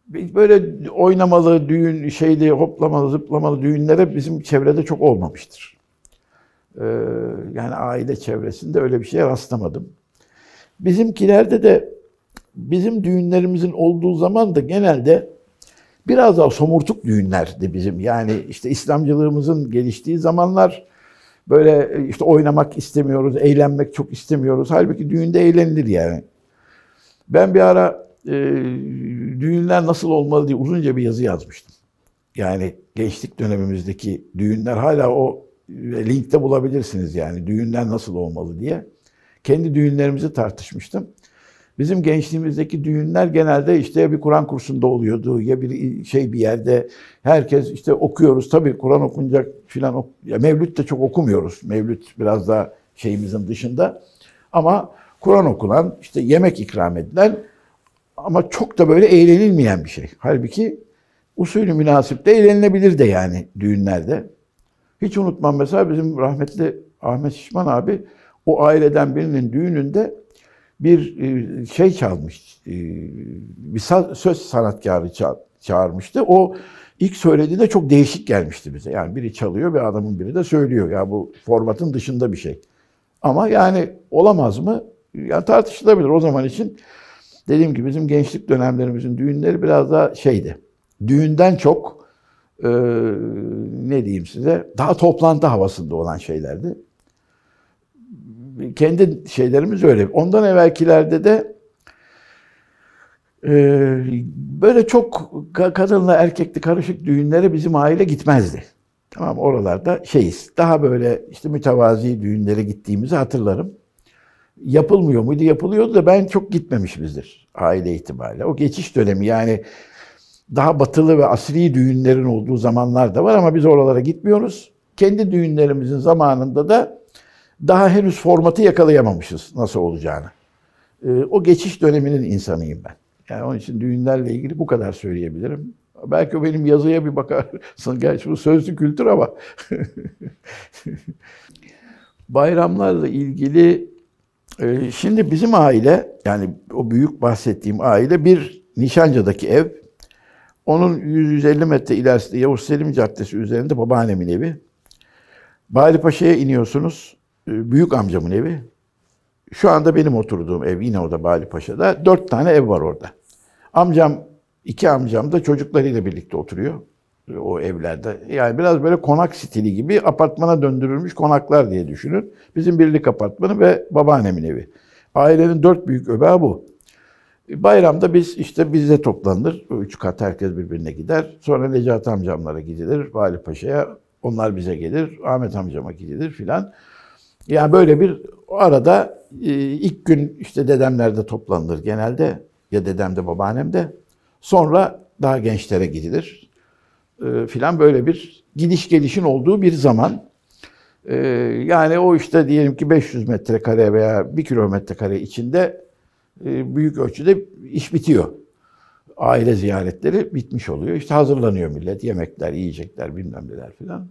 Böyle oynamalı düğün, şeyli, hoplamalı, zıplamalı düğünlere bizim çevrede çok olmamıştır. Yani aile çevresinde öyle bir şeye rastlamadım. Bizimkilerde de bizim düğünlerimizin olduğu zaman da genelde biraz daha somurtuk düğünlerdi bizim. Yani işte İslamcılığımızın geliştiği zamanlar böyle işte oynamak istemiyoruz, eğlenmek çok istemiyoruz. Halbuki düğünde eğlenilir yani. Ben bir ara düğünler nasıl olmalı diye uzunca bir yazı yazmıştım. Yani gençlik dönemimizdeki düğünler hala o linkte bulabilirsiniz yani düğünler nasıl olmalı diye. Kendi düğünlerimizi tartışmıştım. Bizim gençliğimizdeki düğünler genelde işte ya bir Kur'an kursunda oluyordu ya bir yerde herkes işte okuyoruz. Tabii Kur'an okunacak filan ya Mevlüt de çok okumuyoruz. Mevlüt biraz daha şeyimizin dışında. Ama Kur'an okunan, işte yemek ikram edilen ama çok da böyle eğlenilmeyen bir şey. Halbuki usulü münasipte eğlenilebilir de yani düğünlerde. Hiç unutmam mesela bizim rahmetli Ahmet Şişman abi o aileden birinin düğününde bir şey çalmış, bir söz sanatkarı çağırmıştı. O ilk söylediğinde çok değişik gelmişti bize. Yani biri çalıyor, bir adamın biri de söylüyor. Ya bu formatın dışında bir şey. Ama yani olamaz mı? Yani tartışılabilir o zaman için. Dediğim gibi bizim gençlik dönemlerimizin düğünleri biraz daha şeydi. Düğünden çok ne diyeyim size daha toplantı havasında olan şeylerdi. Kendi şeylerimiz öyle. Ondan evvelkilerde de böyle çok kadınla erkekli karışık düğünlere bizim aile gitmezdi. Tamam oralarda şeyiz. Daha böyle işte mütevazi düğünlere gittiğimizi hatırlarım. Yapılmıyor muydu? Yapılıyordu da ben çok gitmemişimizdir aile itibariyle. O geçiş dönemi yani daha batılı ve asri düğünlerin olduğu zamanlar da var ama biz oralara gitmiyoruz. Kendi düğünlerimizin zamanında da daha henüz formatı yakalayamamışız nasıl olacağını. O geçiş döneminin insanıyım ben. Yani onun için düğünlerle ilgili bu kadar söyleyebilirim. Belki o benim yazıya bir bakarsın. Gerçi bu sözlü kültür ama. Bayramlarla ilgili şimdi bizim aile yani o büyük bahsettiğim aile bir Nişancı'daki ev. Onun 100-150 metre ilerisinde Yavuz Selim Caddesi üzerinde babaannemin evi. Balipaşa'ya iniyorsunuz. Büyük amcamın evi. Şu anda benim oturduğum ev yine o da Balipaşa'da. 4 tane ev var orada. İki amcam da çocuklarıyla birlikte oturuyor o evlerde. Yani biraz böyle konak stili gibi apartmana döndürülmüş konaklar diye düşünün. Bizim birlik apartmanı ve babaannemin evi. Ailenin 4 büyük öbeği bu. Bayramda bizde toplanır. 3 kat herkes birbirine gider. Sonra Necati amcamlara gidilir. Balipaşa'ya onlar bize gelir. Ahmet amcama gidilir filan. Yani böyle bir o arada ilk gün işte dedemlerde toplanılır genelde. Ya dedemde babaannemde. Sonra daha gençlere gidilir. Filan böyle bir gidiş gelişin olduğu bir zaman. Yani o işte diyelim ki 500 metrekare veya 1 kilometre kare içinde büyük ölçüde iş bitiyor. Aile ziyaretleri bitmiş oluyor. İşte hazırlanıyor millet. Yemekler, yiyecekler, bilmem neler filan.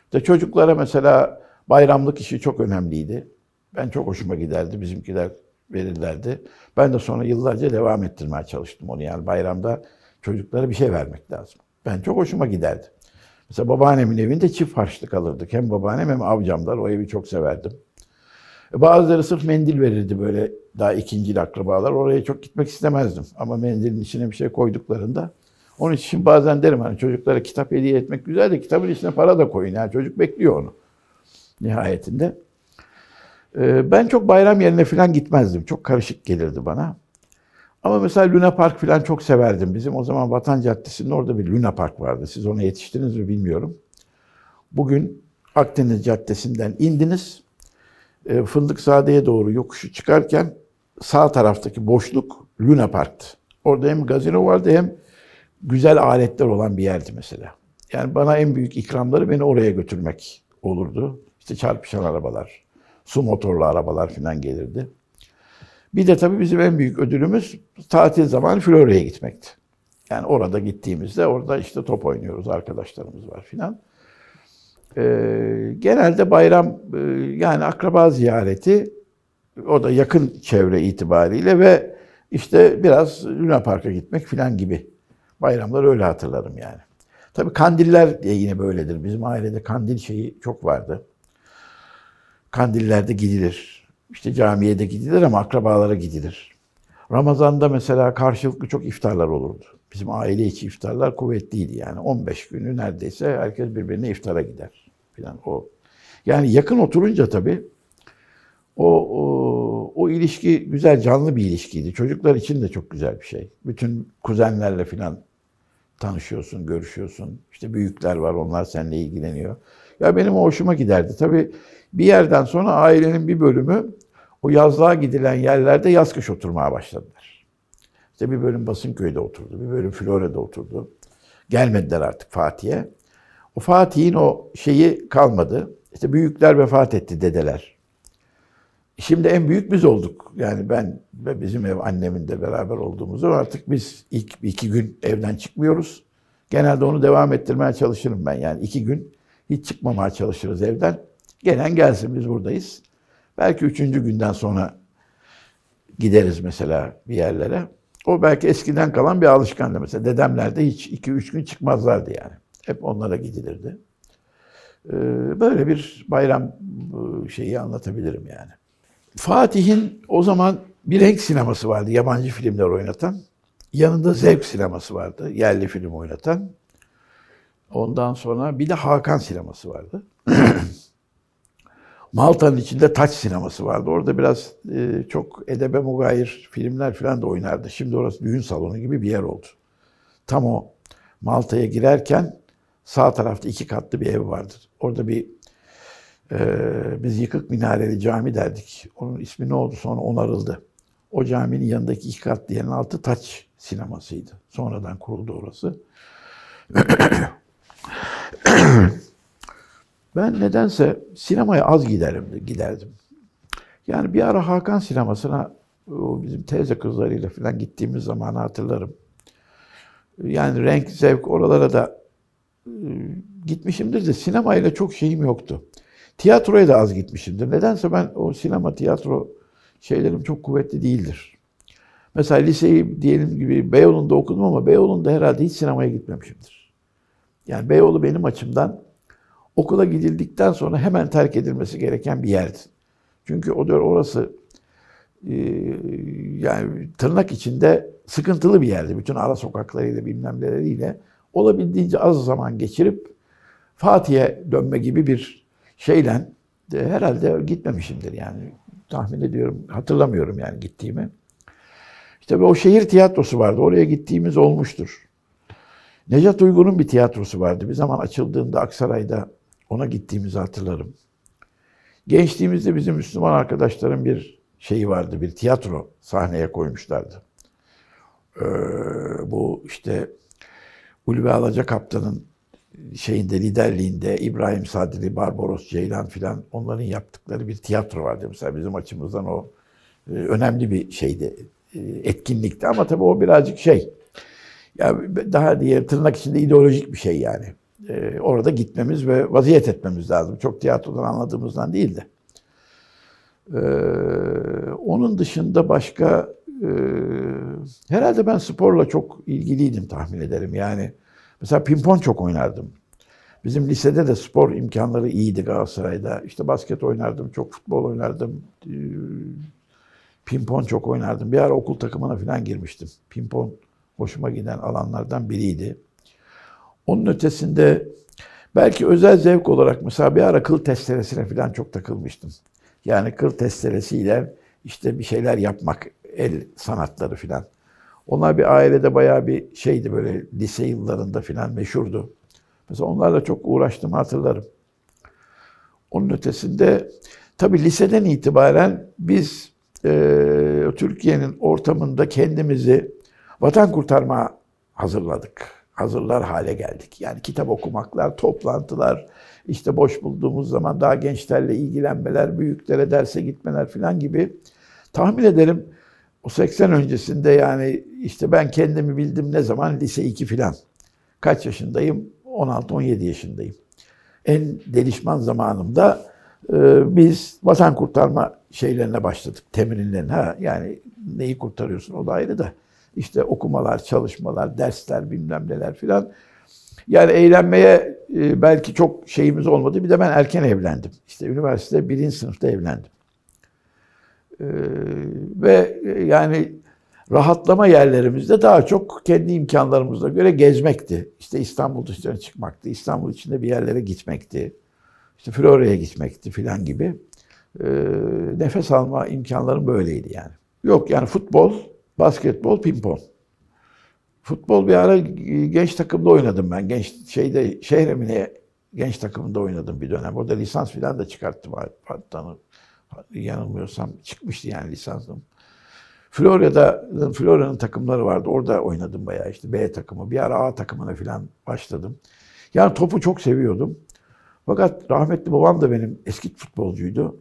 İşte çocuklara mesela bayramlık işi çok önemliydi. Ben çok hoşuma giderdi. Bizimkiler verirlerdi. Ben de sonra yıllarca devam ettirmeye çalıştım onu. Yani bayramda çocuklara bir şey vermek lazım. Ben çok hoşuma giderdi. Mesela babaannemin evinde çift harçlık alırdık. Hem babaannem hem amcamlar. O evi çok severdim. Bazıları sırf mendil verirdi böyle daha ikincil akrabalar. Oraya çok gitmek istemezdim. Ama mendilin içine bir şey koyduklarında. Onun için bazen derim hani çocuklara kitap hediye etmek güzel de kitabın içine para da koyun. Yani çocuk bekliyor onu nihayetinde. Ben çok bayram yerine falan gitmezdim. Çok karışık gelirdi bana. Ama mesela Luna Park falan çok severdim. Bizim o zaman Vatan Caddesi'nin orada bir Luna Park vardı. Siz ona yetiştiniz mi bilmiyorum. Bugün Akdeniz Caddesi'nden indiniz. Fındıkzade'ye doğru yokuşu çıkarken sağ taraftaki boşluk Luna Park'tı. Orada hem gazino vardı hem güzel aletler olan bir yerdi mesela. Yani bana en büyük ikramları beni oraya götürmek olurdu. İşte çarpışan arabalar, su motorlu arabalar falan gelirdi. Bir de tabii bizim en büyük ödülümüz tatil zamanı Florya'ya gitmekti. Yani orada gittiğimizde orada işte top oynuyoruz, arkadaşlarımız var filan. Genelde bayram yani akraba ziyareti o da yakın çevre itibariyle ve işte biraz Luna Park'a gitmek filan gibi. Bayramları öyle hatırlarım yani. Tabii kandiller de yine böyledir. Bizim ailede kandil şeyi çok vardı. Kandillerde gidilir. İşte camiye de gidilir ama akrabalara gidilir. Ramazan'da mesela karşılıklı çok iftarlar olurdu. Bizim aile içi iftarlar kuvvetliydi yani. 15 günü neredeyse herkes birbirine iftara gider falan o. Yani yakın oturunca tabii o ilişki güzel, canlı bir ilişkiydi. Çocuklar için de çok güzel bir şey. Bütün kuzenlerle falan tanışıyorsun, görüşüyorsun. İşte büyükler var, onlar seninle ilgileniyor. Ya benim o hoşuma giderdi. Tabii bir yerden sonra ailenin bir bölümü o yazlığa gidilen yerlerde yaz kış oturmaya başladılar. İşte bir bölüm Basınköy'de oturdu, bir bölüm Florya'da oturdu. Gelmediler artık Fatih'e. O Fatih'in o şeyi kalmadı. İşte büyükler vefat etti, dedeler. Şimdi en büyük biz olduk. Yani ben ve bizim ev, annemin de beraber olduğumuzu artık biz ilk 2 gün evden çıkmıyoruz. Genelde onu devam ettirmeye çalışırım ben. Yani 2 gün hiç çıkmamaya çalışırız evden. Gelen gelsin, biz buradayız. Belki 3. günden sonra gideriz mesela bir yerlere. O belki eskiden kalan bir alışkanlık. Mesela dedemler de hiç 2-3 gün çıkmazlardı yani. Hep onlara gidilirdi. Böyle bir bayram şeyi anlatabilirim yani. Fatih'in o zaman bir renk sineması vardı, yabancı filmler oynatan. Yanında zevk sineması vardı, yerli film oynatan. Ondan sonra bir de Hakan sineması vardı. Malta'nın içinde Taç sineması vardı. Orada biraz çok edebe mugayir filmler falan da oynardı. Şimdi orası düğün salonu gibi bir yer oldu. Tam o Malta'ya girerken sağ tarafta 2 katlı bir ev vardır. Orada bir biz yıkık minareli cami derdik. Onun ismi ne oldu sonra onarıldı. O caminin yanındaki 2 katlı yerin altı Taç sinemasıydı. Sonradan kuruldu orası. Ben nedense sinemaya az giderdim. Yani bir ara Hakan sinemasına o bizim teyze kızlarıyla falan gittiğimiz zamanı hatırlarım. Yani renk, zevk oralara da gitmişimdir de sinemayla çok şeyim yoktu. Tiyatroya da az gitmişimdir. Nedense ben o sinema, tiyatro şeylerim çok kuvvetli değildir. Mesela liseyi diyelim gibi Beyoğlu'nda okudum ama Beyoğlu'nda herhalde hiç sinemaya gitmemişimdir. Yani Beyoğlu benim açımdan okula gidildikten sonra hemen terk edilmesi gereken bir yerdi. Çünkü orası yani tırnak içinde sıkıntılı bir yerdi. Bütün ara sokaklarıyla bilmem neleriyle olabildiğince az zaman geçirip Fatih'e dönme gibi bir şeyle herhalde gitmemişimdir yani. Tahmin ediyorum, hatırlamıyorum yani gittiğimi. İşte o şehir tiyatrosu vardı. Oraya gittiğimiz olmuştur. Necat Uygun'un bir tiyatrosu vardı. Bir zaman açıldığında Aksaray'da ona gittiğimizi hatırlarım. Gençliğimizde bizim Müslüman arkadaşların bir şeyi vardı. Bir tiyatro sahneye koymuşlardı. Bu işte Ulvi Alacakaptan'ın şeyinde, liderliğinde İbrahim Sadri, Barbaros Ceylan filan onların yaptıkları bir tiyatro vardı. Mesela bizim açımızdan o önemli bir şeydi, etkinlikti. Ama tabii o birazcık şey, ya daha diye tırnak içinde ideolojik bir şey yani. Orada gitmemiz ve vaziyet etmemiz lazım. Çok tiyatrodan anladığımızdan değil de. Onun dışında başka herhalde ben sporla çok ilgiliydim tahmin ederim. Yani mesela pimpon çok oynardım. Bizim lisede de spor imkanları iyiydi Galatasaray'da. İşte basket oynardım, çok futbol oynardım. Pimpon çok oynardım. Bir ara okul takımına falan girmiştim. Pimpon hoşuma giden alanlardan biriydi. Onun ötesinde belki özel zevk olarak mesela bir ara kıl testeresine falan çok takılmıştım. Yani kıl testeresiyle işte bir şeyler yapmak, el sanatları falan. Onlar bir ailede bayağı bir şeydi böyle lise yıllarında falan meşhurdu. Mesela onlarla çok uğraştığımı hatırlarım. Onun ötesinde tabii liseden itibaren biz Türkiye'nin ortamında kendimizi vatan kurtarmaya hazırlar hale geldik. Yani kitap okumaklar, toplantılar, işte boş bulduğumuz zaman daha gençlerle ilgilenmeler, büyüklere derse gitmeler falan gibi. Tahmin ederim o 80 öncesinde yani işte ben kendimi bildim ne zaman lise 2 falan. Kaç yaşındayım? 16-17 yaşındayım. En delişman zamanımda biz vatan kurtarma şeylerine başladık, temrinlerine. Yani neyi kurtarıyorsun o da ayrı da. İşte okumalar, çalışmalar, dersler, bilmem neler filan. Yani eğlenmeye belki çok şeyimiz olmadı. Bir de ben erken evlendim. İşte üniversite 1. sınıfta evlendim. Ve yani rahatlama yerlerimizde daha çok kendi imkanlarımıza göre gezmekti. İşte İstanbul dışına çıkmaktı. İstanbul içinde bir yerlere gitmekti. İşte Florya'ya gitmekti filan gibi. nefes alma imkanlarım böyleydi yani. Yok yani futbol, basketbol, pimpon. Futbol bir ara genç takımda oynadım ben. Şehremine genç takımında oynadım bir dönem. Orada lisans falan da çıkarttım hatta. Yanılmıyorsam çıkmıştı yani lisansım. Florya'nın takımları vardı. Orada oynadım bayağı işte B takımı. Bir ara A takımına falan başladım. Yani topu çok seviyordum. Fakat rahmetli babam da benim eski futbolcuydu.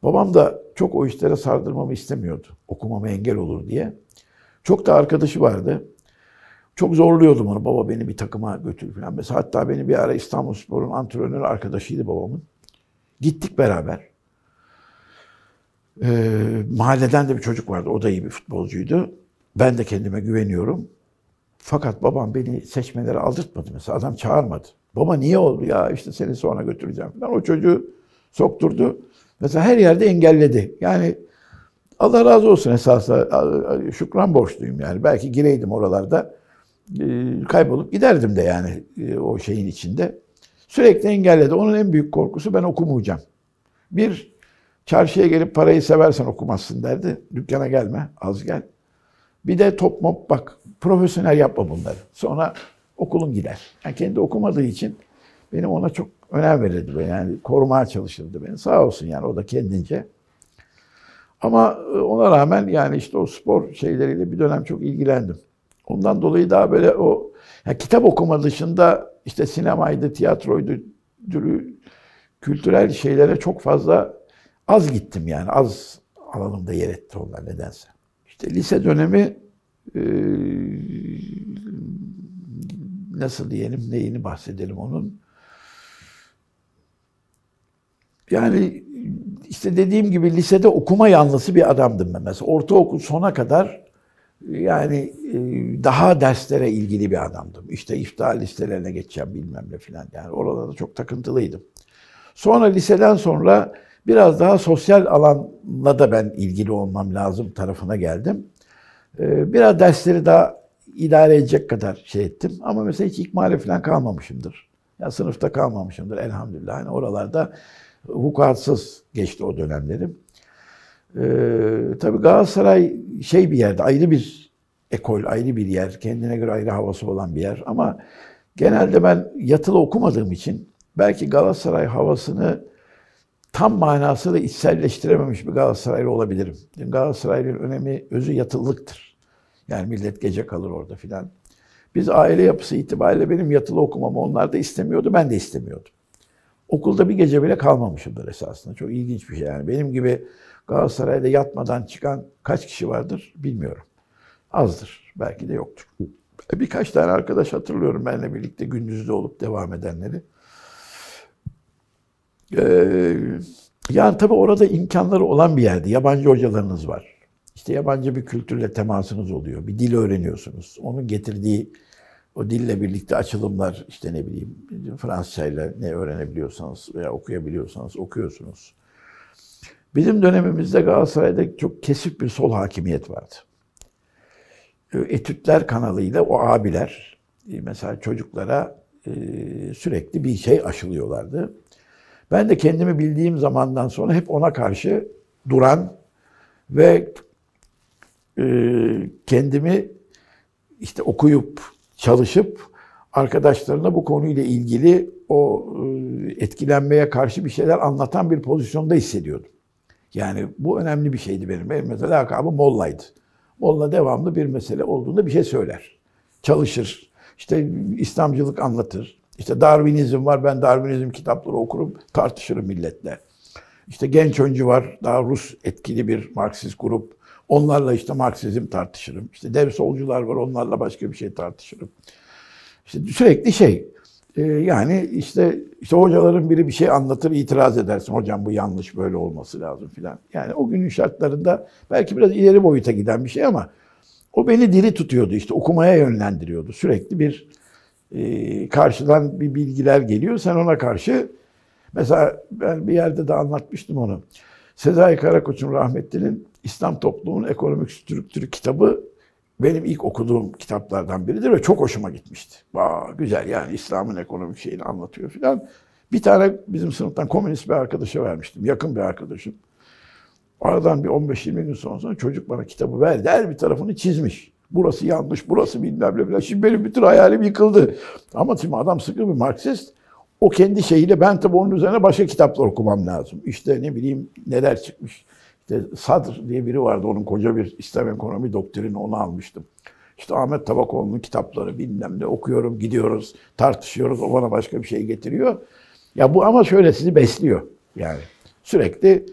Babam da çok o işlere sardırmamı istemiyordu. Okumama engel olur diye. Çok da arkadaşı vardı. Çok zorluyordum onu. Baba beni bir takıma götür falan. Mesela hatta beni bir ara İstanbulspor'un antrenör arkadaşıydı babamın. Gittik beraber. Mahalleden de bir çocuk vardı. O da iyi bir futbolcuydu. Ben de kendime güveniyorum. Fakat babam beni seçmelere aldırtmadı mesela. Adam çağırmadı. Baba niye oldu ya işte seni sonra götüreceğim falan. O çocuğu sokturdu. Mesela her yerde engelledi. Yani Allah razı olsun esasında şükran borçluyum yani. Belki gireydim oralarda. Kaybolup giderdim de yani o şeyin içinde. Sürekli engelledi. Onun en büyük korkusu ben okumayacağım. Bir, çarşıya gelip parayı seversen okumazsın derdi. Dükkana gelme, az gel. Bir de top mop bak, profesyonel yapma bunları. Sonra okulun gider. Yani kendi okumadığı için benim ona çok önem verirdi. Yani korumaya çalışırdı beni. Sağ olsun yani o da kendince. Ama ona rağmen yani işte o spor şeyleriyle bir dönem çok ilgilendim. Ondan dolayı daha böyle o yani kitap okuma dışında işte sinemaydı, tiyatroydu, kültürel şeylere çok fazla az gittim yani. Az alanımda yer etti onlar nedense. İşte lise dönemi nasıl diyelim, neyini bahsedelim onun. Yani işte dediğim gibi lisede okuma yanlısı bir adamdım ben mesela. Ortaokul sona kadar yani daha derslere ilgili bir adamdım. İşte iftihar listelerine geçeceğim bilmem ne filan. Yani oralarda çok takıntılıydım. Sonra liseden sonra biraz daha sosyal alanla da ben ilgili olmam lazım tarafına geldim. Biraz dersleri daha idare edecek kadar şey ettim. Ama mesela hiç ikmale falan kalmamışımdır. Ya sınıfta kalmamışımdır elhamdülillah. Yani oralarda vukuatsız geçti o dönemlerim. Tabii Galatasaray şey bir yerde, ayrı bir ekol, ayrı bir yer. Kendine göre ayrı havası olan bir yer. Ama genelde ben yatılı okumadığım için belki Galatasaray havasını tam manasıyla içselleştirememiş bir Galatasaraylı olabilirim. Galatasaray'ın önemi, özü yatılılıktır. Yani millet gece kalır orada filan. Biz aile yapısı itibariyle benim yatılı okumamı onlar da istemiyordu, ben de istemiyordum. Okulda bir gece bile kalmamışımdır esasında. Çok ilginç bir şey yani. Benim gibi Galatasaray'da yatmadan çıkan kaç kişi vardır bilmiyorum. Azdır. Belki de yoktur. Birkaç tane arkadaş hatırlıyorum benimle birlikte gündüzde olup devam edenleri. Yani tabii orada imkanları olan bir yerde. Yabancı hocalarınız var. İşte yabancı bir kültürle temasınız oluyor. Bir dil öğreniyorsunuz. Onun getirdiği o dille birlikte açılımlar, işte ne bileyim Fransızcayla ne öğrenebiliyorsanız veya okuyabiliyorsanız okuyorsunuz. Bizim dönemimizde Galatasaray'da çok kesif bir sol hakimiyet vardı. Etütler kanalıyla o abiler mesela çocuklara sürekli bir şey aşılıyorlardı. Ben de kendimi bildiğim zamandan sonra hep ona karşı duran ve kendimi işte okuyup, çalışıp arkadaşlarına bu konuyla ilgili o etkilenmeye karşı bir şeyler anlatan bir pozisyonda hissediyordum. Yani bu önemli bir şeydi benim. Benim mesela lakabım Molla'ydı. Molla devamlı bir mesele olduğunda bir şey söyler. Çalışır. İşte İslamcılık anlatır. İşte Darwinizm var. Ben Darwinizm kitapları okurum. Tartışırım milletle. İşte Genç Öncü var. Daha Rus etkili bir Marksist grup. Onlarla işte Marksizm tartışırım. İşte dev solcular var. Onlarla başka bir şey tartışırım. İşte sürekli şey. Yani işte hocaların biri bir şey anlatır, itiraz edersin. Hocam bu yanlış, böyle olması lazım filan. Yani o günün şartlarında belki biraz ileri boyuta giden bir şey ama o beni diri tutuyordu, işte okumaya yönlendiriyordu. Sürekli bir karşıdan bir bilgiler geliyor. Sen ona karşı, mesela ben bir yerde de anlatmıştım onu. Sezai Karakoç'un rahmetlinin İslam Toplumunun Ekonomik Strüktürü kitabı benim ilk okuduğum kitaplardan biridir ve çok hoşuma gitmişti. Güzel yani İslam'ın ekonomik şeyini anlatıyor filan. Bir tane bizim sınıftan komünist bir arkadaşa vermiştim. Yakın bir arkadaşım. Aradan bir 15-20 gün sonra çocuk bana kitabı verdi. Her bir tarafını çizmiş. Burası yanlış, burası bilmem ne. Şimdi benim bütün hayalim yıkıldı. Ama şimdi adam sıkı bir Marksist. O kendi şeyiyle, ben tabii onun üzerine başka kitaplar okumam lazım. İşte ne bileyim neler çıkmış. İşte Sadr diye biri vardı. Onun koca bir İslam ekonomi doktrini, onu almıştım. İşte Ahmet Tabakoğlu'nun kitapları bilmem ne okuyorum, gidiyoruz, tartışıyoruz. O bana başka bir şey getiriyor. Ya bu ama şöyle sizi besliyor. Yani sürekli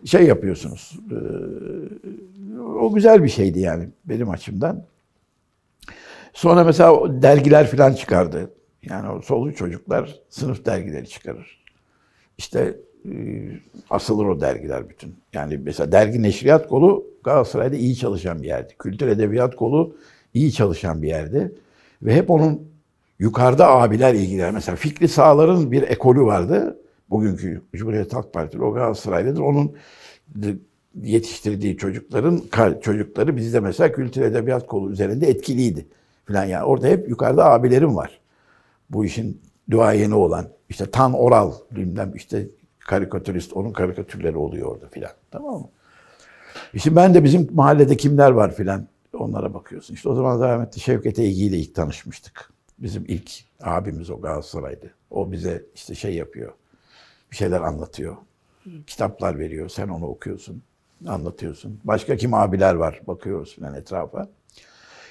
şey yapıyorsunuz. O güzel bir şeydi yani benim açımdan. Sonra mesela o dergiler falan çıkardı. Yani o solcu çocuklar sınıf dergileri çıkarır. İşte asılır o dergiler bütün. Yani mesela dergi neşriyat kolu Galatasaray'da iyi çalışan bir yerdi. Kültür edebiyat kolu iyi çalışan bir yerdi. Ve hep onun yukarıda abiler ilgiler. Mesela Fikri Sağlar'ın bir ekolü vardı. Bugünkü Cumhuriyet Halk Partisi o Galatasaray'dadır. Onun yetiştirdiği çocukları bizde mesela kültür edebiyat kolu üzerinde etkiliydi falan. Yani orada hep yukarıda abilerim var. Bu işin duayeni olan, işte Tan Oral bilmem, işte karikatürist, onun karikatürleri oluyor orada filan. Tamam mı? İşte ben de bizim mahallede kimler var filan, onlara bakıyorsun. İşte o zaman rahmetli Şevket Eygi ile ilk tanışmıştık. Bizim ilk abimiz o, Galatasaray'dı. O bize işte şey yapıyor, bir şeyler anlatıyor. Kitaplar veriyor, sen onu okuyorsun, anlatıyorsun. Başka kim abiler var, bakıyoruz filan etrafa.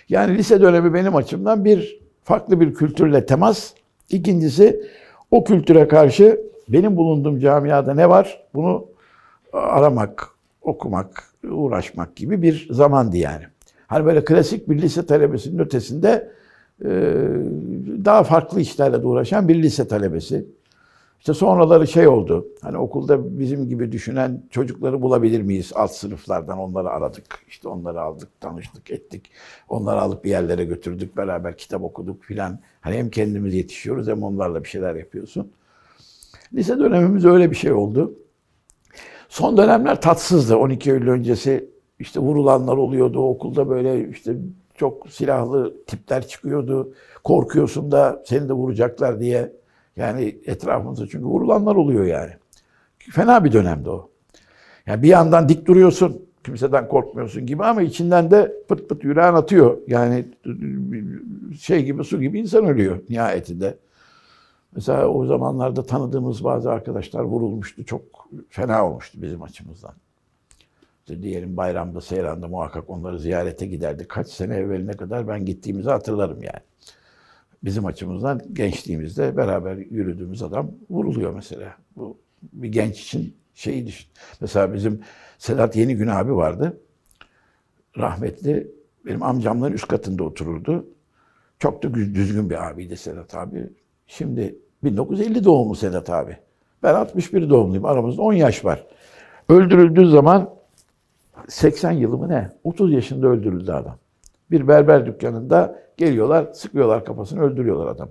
Yani lise dönemi benim açımdan bir farklı bir kültürle temas. İkincisi, o kültüre karşı benim bulunduğum camiada ne var? Bunu aramak, okumak, uğraşmak gibi bir zamandı yani. Hani böyle klasik bir lise talebesinin ötesinde daha farklı işlerle de uğraşan bir lise talebesi. İşte sonraları şey oldu. Hani okulda bizim gibi düşünen çocukları bulabilir miyiz? Alt sınıflardan onları aradık. İşte onları aldık, tanıştık, ettik. Onları alıp bir yerlere götürdük. Beraber kitap okuduk filan. Hani hem kendimiz yetişiyoruz hem onlarla bir şeyler yapıyorsun. Lise dönemimiz öyle bir şey oldu. Son dönemler tatsızdı. 12 Eylül öncesi işte vurulanlar oluyordu. Okulda böyle işte çok silahlı tipler çıkıyordu. Korkuyorsun da seni de vuracaklar diye. Yani etrafımızda çünkü vurulanlar oluyor yani. Fena bir dönemdi o. Yani bir yandan dik duruyorsun, kimseden korkmuyorsun gibi ama içinden de pıt pıt yüreğin atıyor. Yani şey gibi, su gibi insan ölüyor nihayetinde. Mesela o zamanlarda tanıdığımız bazı arkadaşlar vurulmuştu. Çok fena olmuştu bizim açımızdan. İşte diyelim bayramda, seyranda muhakkak onları ziyarete giderdik. Kaç sene evveline kadar ben gittiğimizi hatırlarım yani. Bizim açımızdan gençliğimizde beraber yürüdüğümüz adam vuruluyor mesela. Bu bir genç için şeyi düşün. Mesela bizim Sedat Yenigün abi vardı. Rahmetli. Benim amcamların üst katında otururdu. Çok da düzgün bir abiydi Sedat abi. Şimdi 1950 doğumlu Sedat abi. Ben 61 doğumluyum. Aramızda 10 yaş var. Öldürüldüğü zaman 80 yılı mı ne? 30 yaşında öldürüldü adam. Bir berber dükkanında geliyorlar, sıkıyorlar kafasını, öldürüyorlar adamı.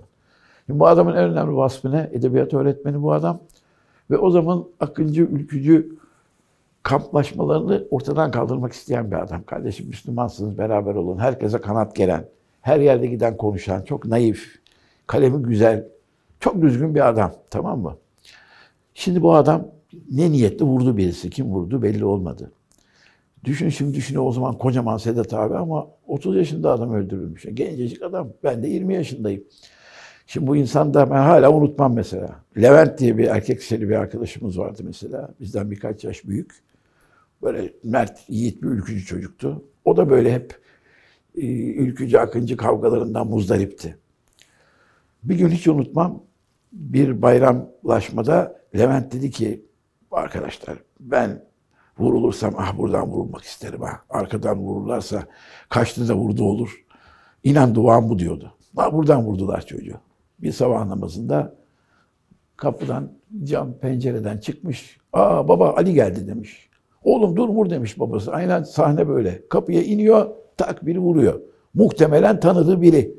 Şimdi bu adamın en önemli vasfı ne? Edebiyat öğretmeni bu adam. Ve o zaman akıncı, ülkücü kamplaşmalarını ortadan kaldırmak isteyen bir adam. Kardeşim Müslümansınız, beraber olun. Herkese kanat geren, her yerde giden konuşan, çok naif, kalemi güzel, çok düzgün bir adam. Tamam mı? Şimdi bu adam ne niyetle vurdu birisi. Kim vurdu belli olmadı. Düşün o zaman kocaman Sedat abi ama 30 yaşında adam öldürülmüş. Gencecik adam. Ben de 20 yaşındayım. Şimdi bu insan da ben hala unutmam mesela. Levent diye bir erkek liseli bir arkadaşımız vardı mesela. Bizden birkaç yaş büyük. Böyle mert, yiğit bir ülkücü çocuktu. O da böyle hep ülkücü, akıncı kavgalarından muzdaripti. Bir gün hiç unutmam. Bir bayramlaşmada Levent dedi ki, arkadaşlar ben vurulursam buradan vurulmak isterim ha. Arkadan vururlarsa kaçtı da vurdu olur. İnan duam bu diyordu. Buradan vurdular çocuğu. Bir sabah namazında kapıdan, cam pencereden çıkmış. Baba Ali geldi demiş. Oğlum dur vur demiş babası. Aynen sahne böyle. Kapıya iniyor, tak biri vuruyor. Muhtemelen tanıdığı biri.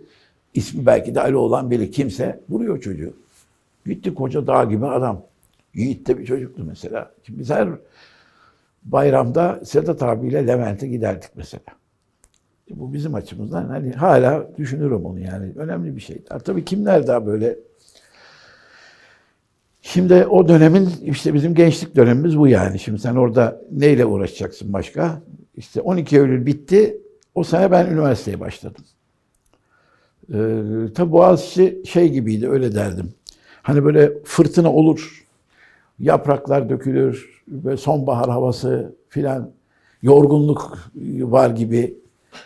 İsmi belki de Ali olan biri. Kimse vuruyor çocuğu. Gitti koca dağ gibi adam. Yiğit de bir çocuktu mesela. Şimdi biz her bayramda Sedat abiyle Levent'e giderdik mesela. Bu bizim açımızdan hani hala düşünürüm onu yani. Önemli bir şey. Tabii kimler daha böyle Şimdi o dönemin, işte bizim gençlik dönemimiz bu yani. Şimdi sen orada neyle uğraşacaksın başka? İşte 12 Eylül bitti. O sene ben üniversiteye başladım. Tabii Boğaziçi şey gibiydi, öyle derdim. Hani böyle fırtına olur, yapraklar dökülür, böyle sonbahar havası filan, yorgunluk var gibi.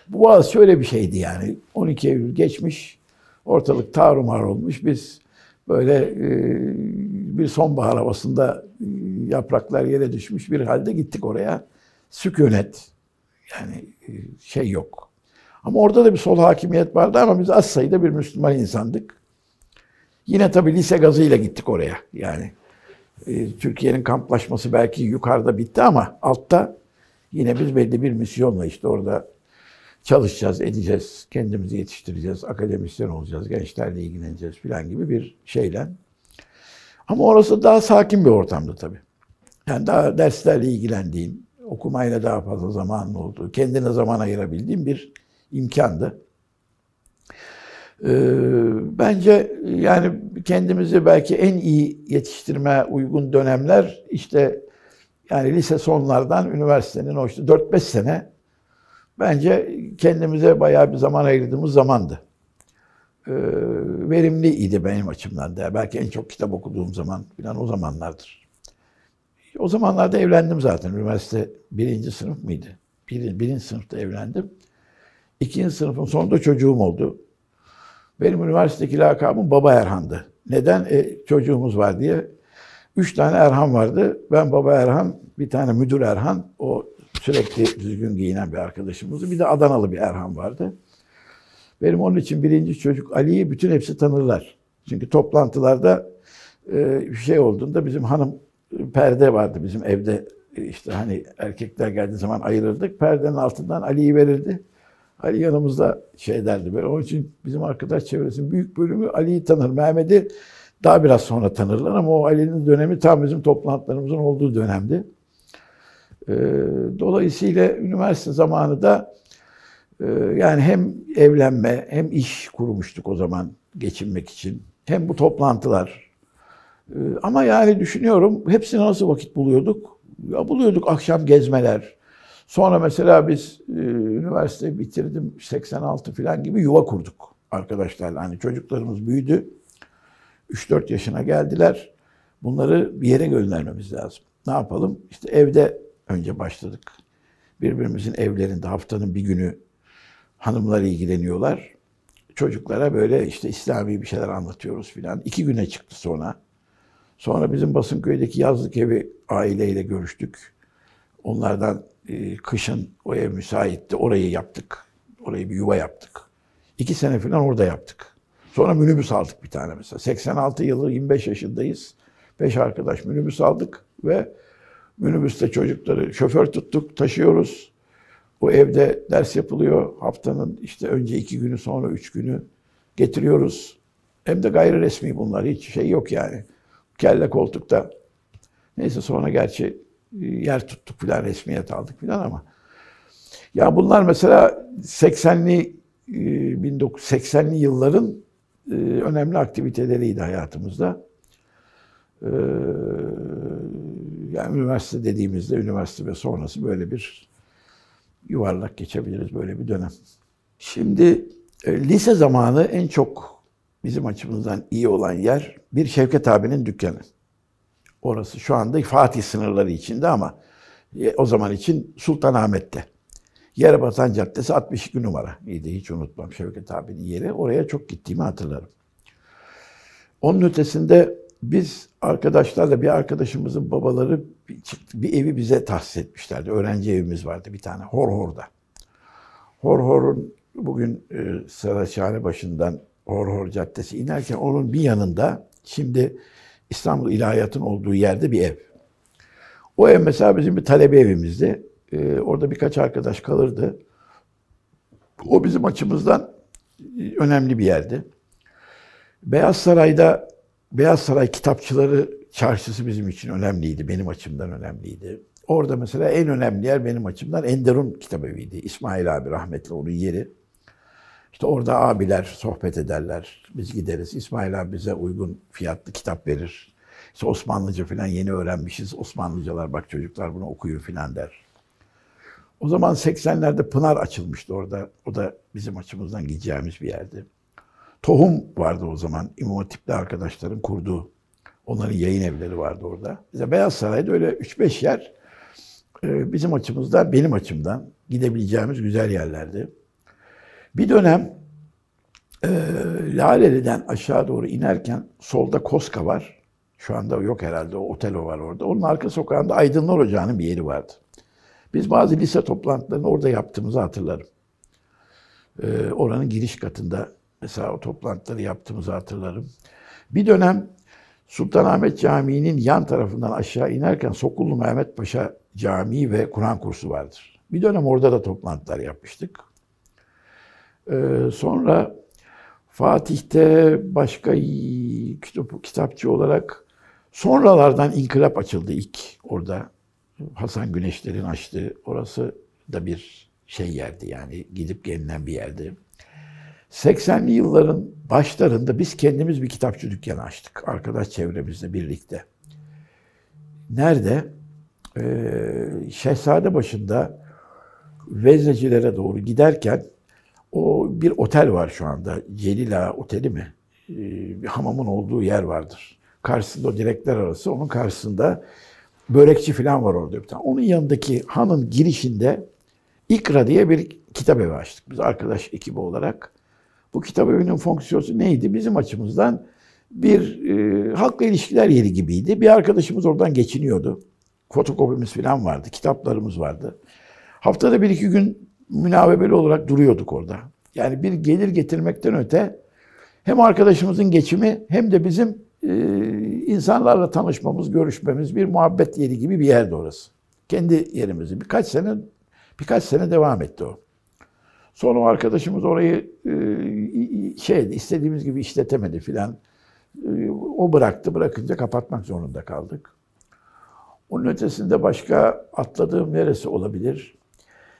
Boğaziçi öyle bir şeydi yani. 12 Eylül geçmiş, ortalık tarumar olmuş. Biz böyle bir sonbahar havasında yapraklar yere düşmüş bir halde gittik oraya. Sükunet, yani şey yok. Ama orada da bir sol hakimiyet vardı ama biz az sayıda bir Müslüman insandık. Yine tabii lise gazıyla gittik oraya. Yani Türkiye'nin kamplaşması belki yukarıda bitti ama altta yine biz belli bir misyonla işte orada çalışacağız, edeceğiz, kendimizi yetiştireceğiz, akademisyen olacağız, gençlerle ilgileneceğiz falan gibi bir şeyle. Ama orası daha sakin bir ortamdı tabii. Yani daha derslerle ilgilendiğin, okumayla daha fazla zamanın olduğu, kendine zaman ayırabildiğin bir imkandı. Bence yani kendimizi belki en iyi yetiştirmeye uygun dönemler işte yani lise sonlardan üniversitenin o işte 4-5 sene bence kendimize bayağı bir zaman ayırdığımız zamandı. Verimliydi benim açımdan da. Belki en çok kitap okuduğum zaman falan o zamanlardır. O zamanlarda evlendim zaten. Üniversite birinci sınıf mıydı? Birinci sınıfta evlendim. İkinci sınıfın sonunda çocuğum oldu. Benim üniversitedeki lakabım Baba Erhan'dı. Neden? Çocuğumuz var diye. 3 tane Erhan vardı. Ben Baba Erhan, bir tane Müdür Erhan. O sürekli düzgün giyinen bir arkadaşımızdı. Bir de Adanalı bir Erhan vardı. Benim onun için birinci çocuk Ali'yi bütün hepsi tanırlar. Çünkü toplantılarda bir şey olduğunda bizim hanım perde vardı bizim evde. İşte hani erkekler geldiği zaman ayırırdık. Perdenin altından Ali'yi verirdi. Ali yanımızda şey derdi böyle. Onun için bizim arkadaş çevresinin büyük bölümü Ali'yi tanır. Mehmet'i daha biraz sonra tanırlar ama o Ali'nin dönemi tam bizim toplantılarımızın olduğu dönemdi. Dolayısıyla üniversite zamanı da yani hem evlenme hem iş kurmuştuk o zaman geçinmek için. Hem bu toplantılar. Ama yani düşünüyorum hepsine nasıl vakit buluyorduk? Ya buluyorduk akşam gezmeler. Sonra mesela biz üniversiteyi bitirdim 86 falan gibi yuva kurduk arkadaşlarla. Hani çocuklarımız büyüdü. 3-4 yaşına geldiler. Bunları bir yere göndermemiz lazım. Ne yapalım? İşte evde önce başladık. Birbirimizin evlerinde haftanın bir günü hanımlar ilgileniyorlar. Çocuklara böyle işte İslami bir şeyler anlatıyoruz filan. 2 güne çıktı sonra. Sonra bizim Basınköy'deki yazlık evi aileyle görüştük. Onlardan kışın o ev müsaitti. Orayı yaptık. Orayı bir yuva yaptık. 2 sene falan orada yaptık. Sonra minibüs aldık bir tane mesela. 86 yılı 25 yaşındayız. 5 arkadaş minibüs aldık ve minibüste çocukları şoför tuttuk, taşıyoruz. O evde ders yapılıyor. Haftanın işte önce 2 günü sonra 3 günü getiriyoruz. Hem de gayri resmi bunlar. Hiç şey yok yani. Kelle koltukta. Neyse sonra gerçi yer tuttuk filan, resmiyet aldık filan ama. Ya bunlar mesela 1980'li yılların önemli aktiviteleriydi hayatımızda. Yani üniversite dediğimizde üniversite ve sonrası böyle bir yuvarlak geçebiliriz böyle bir dönem. Şimdi lise zamanı en çok bizim açımızdan iyi olan yer bir Şevket abinin dükkanı. Orası şu anda Fatih sınırları içinde ama o zaman için Sultanahmet'te. Yerebatan Caddesi 62 numara idi. Hiç unutmam Şevket abinin yeri. Oraya çok gittiğimi hatırlarım. Onun ötesinde biz arkadaşlarla bir arkadaşımızın babaları bir evi bize tahsis etmişlerdi. Öğrenci evimiz vardı bir tane Horhor'da. Horhor'un bugün Saraçhane başından Horhor Caddesi inerken onun bir yanında şimdi İstanbul İlahiyat'ın olduğu yerde bir ev. O ev mesela bizim bir talebe evimizdi. Orada birkaç arkadaş kalırdı. O bizim açımızdan önemli bir yerdi. Beyaz Saray kitapçıları çarşısı bizim için önemliydi. Benim açımdan önemliydi. Orada mesela en önemli yer benim açımdan Enderun Kitabevi'ydi. İsmail abi rahmetli onun yeri. İşte orada abiler sohbet ederler. Biz gideriz. İsmail abi bize uygun fiyatlı kitap verir. İşte Osmanlıca falan yeni öğrenmişiz. Osmanlıcalar bak çocuklar bunu okuyun falan der. O zaman 80'lerde Pınar açılmıştı orada. O da bizim açımızdan gideceğimiz bir yerdi. Tohum vardı o zaman. İmam Hatip'li arkadaşların kurduğu. Onların yayın evleri vardı orada. Bize Beyaz Saray'da öyle 3-5 yer bizim açımızdan, benim açımdan gidebileceğimiz güzel yerlerdi. Bir dönem Laleli'den aşağı doğru inerken solda Koska var. Şu anda yok herhalde, o otel var orada. Onun arka sokağında Aydınlar Ocağı'nın bir yeri vardı. Biz bazı lise toplantılarını orada yaptığımızı hatırlarım. Oranın giriş katında mesela o toplantıları yaptığımızı hatırlarım. Bir dönem Sultanahmet Camii'nin yan tarafından aşağı inerken Sokullu Mehmet Paşa Camii ve Kur'an kursu vardır. Bir dönem orada da toplantılar yapmıştık. Sonra Fatih'te başka kitapçı olarak sonralardan İnkılap açıldı ilk orada. Hasan Güneşler'in açtığı, orası da bir yerdi yani gidip gelinen bir yerdi. 80'li yılların başlarında biz kendimiz bir kitapçı dükkanı açtık. Arkadaş çevremizle birlikte. Nerede? Şehzadebaşı'nda Veznecilere doğru giderken o bir otel var şu anda. Celila Oteli mi? Bir hamamın olduğu yer vardır. Karşısında o direkler arası, onun karşısında börekçi falan var orada bir tane. Onun yanındaki hanın girişinde İkra diye bir kitap evi açtık. Biz arkadaş ekibi olarak. Bu kitap evinin fonksiyonu neydi? Bizim açımızdan bir halkla ilişkiler yeri gibiydi. Bir arkadaşımız oradan geçiniyordu. Fotokopimiz falan vardı, kitaplarımız vardı. Haftada 1-2 gün münavebeli olarak duruyorduk orada. Yani bir gelir getirmekten öte hem arkadaşımızın geçimi hem de bizim insanlarla tanışmamız, görüşmemiz, bir muhabbet yeri gibi bir yerdi orası. Kendi yerimizi. Birkaç sene devam etti o. Sonra o arkadaşımız orayı istediğimiz gibi işletemedi filan. O bırakınca kapatmak zorunda kaldık. Onun ötesinde başka atladığım neresi olabilir?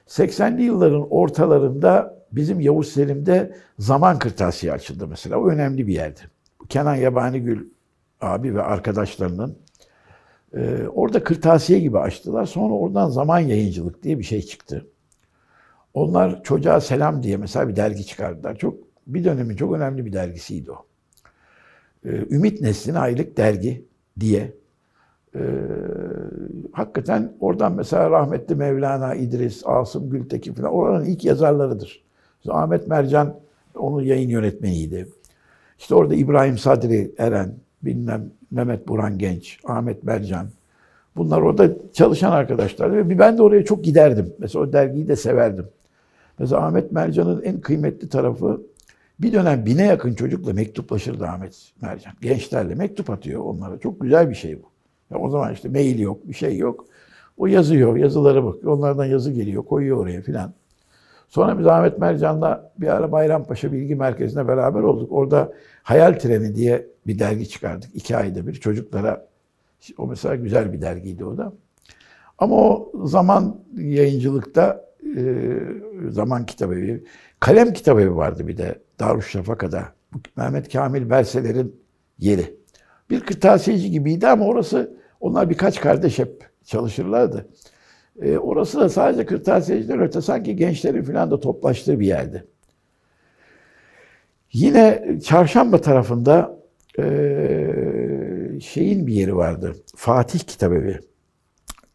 80'li yılların ortalarında bizim Yavuz Selim'de Zaman Kırtasiye açıldı mesela. O önemli bir yerdi. Kenan Yabanigül abi ve arkadaşlarının orada kırtasiye gibi açtılar. Sonra oradan Zaman Yayıncılık diye bir şey çıktı. Onlar Çocuğa Selam diye mesela bir dergi çıkardılar. Bir dönemin çok önemli bir dergisiydi o. Ümit Nesli'ne aylık dergi diye. Hakikaten oradan mesela rahmetli Mevlana İdris, Asım Gültekin falan oranın ilk yazarlarıdır. Mesela Ahmet Mercan onun yayın yönetmeniydi. İşte orada İbrahim Sadri Eren, bilmem Mehmet Burhan Genç, Ahmet Mercan. Bunlar orada çalışan arkadaşlar. Ve ben de oraya çok giderdim. Mesela o dergiyi de severdim. Mesela Ahmet Mercan'ın en kıymetli tarafı bir dönem 1000'e yakın çocukla mektuplaşırdı Ahmet Mercan. Gençlerle mektup atıyor onlara. Çok güzel bir şey bu. Ya o zaman işte mail yok, bir şey yok. O yazıyor, yazılara bakıyor. Onlardan yazı geliyor, koyuyor oraya filan. Sonra biz Ahmet Mercan'la bir ara Bayrampaşa Bilgi Merkezi'ne beraber olduk. Orada Hayal Treni diye bir dergi çıkardık. 2 ayda bir çocuklara. O mesela güzel bir dergiydi o da. Ama o Zaman Yayıncılıkta Zaman Kitabevi, Kalem Kitabevi vardı bir de Darüşşafaka'da. Mehmet Kamil Berseler'in yeri. Bir kırtasiyeci gibiydi ama onlar birkaç kardeş hep çalışırlardı. Orası da sadece kırtasiyeciden öte sanki gençlerin falan da toplaştığı bir yerdi. Yine Çarşamba tarafında bir yeri vardı. Fatih Kitabevi.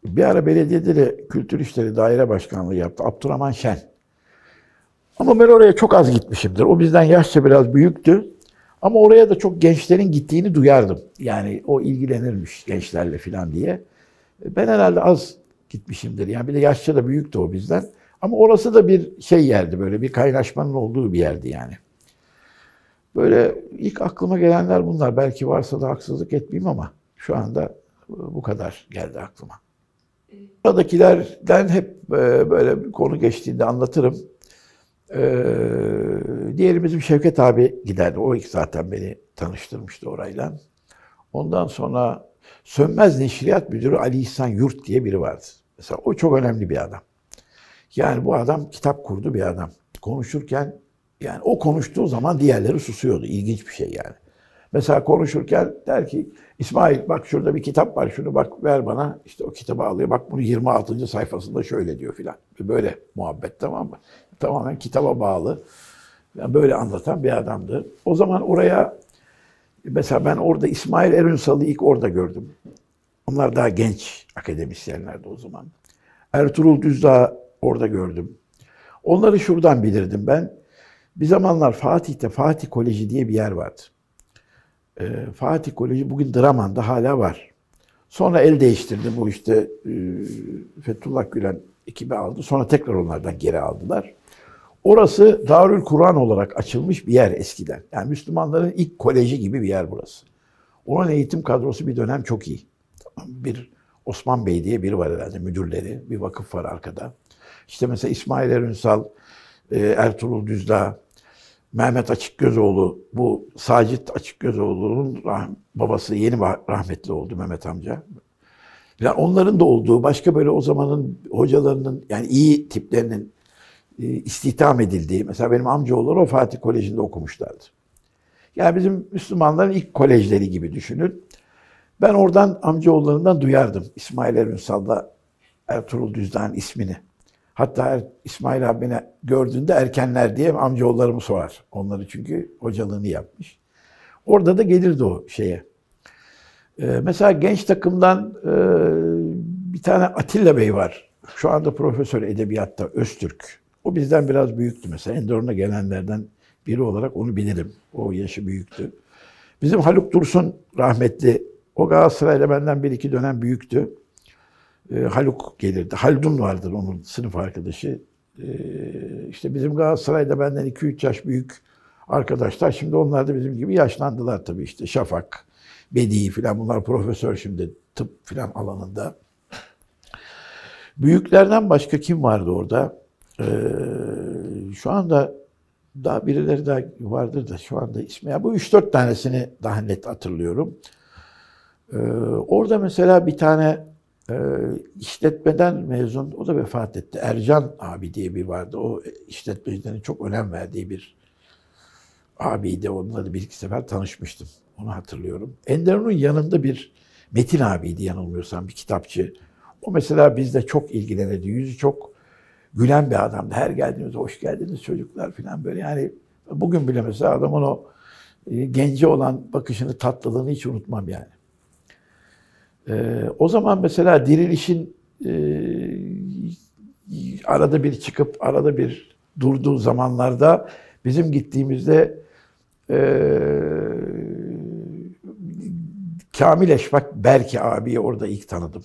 Bir ara belediyede de Kültür İşleri Daire Başkanlığı yaptı. Abdurrahman Şen. Ama ben oraya çok az gitmişimdir. O bizden yaşça biraz büyüktü. Ama oraya da çok gençlerin gittiğini duyardım. Yani o ilgilenirmiş gençlerle falan diye. Ben herhalde az gitmişimdir. Yani bir de yaşça da büyüktü o bizden. Ama orası da bir yerdi böyle. Bir kaynaşmanın olduğu bir yerdi yani. Böyle ilk aklıma gelenler bunlar. Belki varsa da haksızlık etmeyeyim ama şu anda bu kadar geldi aklıma. Buradakilerden hep böyle bir konu geçtiğinde anlatırım. Diğeri bizim Şevket abi giderdi. O ilk zaten beni tanıştırmıştı orayla. Ondan sonra Sönmez Neşriyat Müdürü Ali İhsan Yurt diye biri vardı. Mesela o çok önemli bir adam. Yani bu adam kitap kurdu bir adam. Konuşurken yani o konuştuğu zaman diğerleri susuyordu. İlginç bir şey yani. Mesela konuşurken der ki İsmail bak şurada bir kitap var şunu bak ver bana. İşte o kitabı alıyor. Bak bunu 26. sayfasında şöyle diyor filan. Böyle muhabbet, tamam mı? Tamamen kitaba bağlı. Yani böyle anlatan bir adamdı. O zaman oraya mesela ben orada İsmail Erünsal'ı ilk orada gördüm. Onlar daha genç akademisyenlerdi o zaman. Ertuğrul Düzdağ'ı orada gördüm. Onları şuradan bilirdim ben. Bir zamanlar Fatih'te Fatih Koleji diye bir yer vardı. Fatih Koleji bugün Draman'da hala var. Sonra el değiştirdi bu işte Fethullah Gülen ekibi aldı. Sonra tekrar onlardan geri aldılar. Orası Darül Kur'an olarak açılmış bir yer eskiden. Yani Müslümanların ilk koleji gibi bir yer burası. Onun eğitim kadrosu bir dönem çok iyi. Bir Osman Bey diye biri var herhalde müdürleri. Bir vakıf var arkada. İşte mesela İsmail Erünsal, Ertuğrul Düzdağ, Mehmet Açıkgözoğlu, bu Sacit Açıkgözoğlu'nun babası yeni rahmetli oldu Mehmet amca. Yani onların da olduğu başka böyle o zamanın hocalarının yani iyi tiplerinin istihdam edildiği, mesela benim amcaoğulları o Fatih Koleji'nde okumuşlardı. Yani bizim Müslümanların ilk kolejleri gibi düşünün. Ben oradan amcaoğullarından duyardım İsmail Erünsal'da Ertuğrul Düzdağ'ın ismini. Hatta İsmail abi beni gördüğünde erkenler diye amcaoğullarımı sorar. Onları çünkü hocalığını yapmış. Orada da gelirdi o şeye. Mesela genç takımdan bir tane Atilla Bey var. Şu anda profesör edebiyatta Öztürk. O bizden biraz büyüktü mesela. Enderun'a gelenlerden biri olarak onu bilirim. O yaşı büyüktü. Bizim Haluk Dursun rahmetli. O Galatasaray'la benden bir iki dönem büyüktü. Haluk gelirdi. Haldun vardır onun sınıf arkadaşı. İşte bizim Galatasaray'da benden 2-3 yaş büyük arkadaşlar. Şimdi onlar da bizim gibi yaşlandılar tabii işte. Şafak, Bedi filan bunlar profesör şimdi tıp filan alanında. Büyüklerden başka kim vardı orada? Şu anda daha birileri daha vardır da şu anda ismi. Ya bu 3-4 tanesini daha net hatırlıyorum. Orada mesela bir tane işletmeden mezun, o da vefat etti. Ercan abi diye bir vardı. O işletmecilerin çok önem verdiği bir abiydi. Onunla da bir iki sefer tanışmıştım. Onu hatırlıyorum. Enderun'un yanında bir Metin abiydi yanılmıyorsam, bir kitapçı. O mesela bizde çok ilgilenirdi. Yüzü çok gülen bir adamdı. Her geldiğimizde hoş geldiniz çocuklar falan böyle. Yani bugün bile mesela adamın o gence olan bakışını, tatlılığını hiç unutmam yani. O zaman mesela Diriliş'in arada bir çıkıp arada bir durduğu zamanlarda bizim gittiğimizde Kamil Eşbak Berki abiyi orada ilk tanıdım.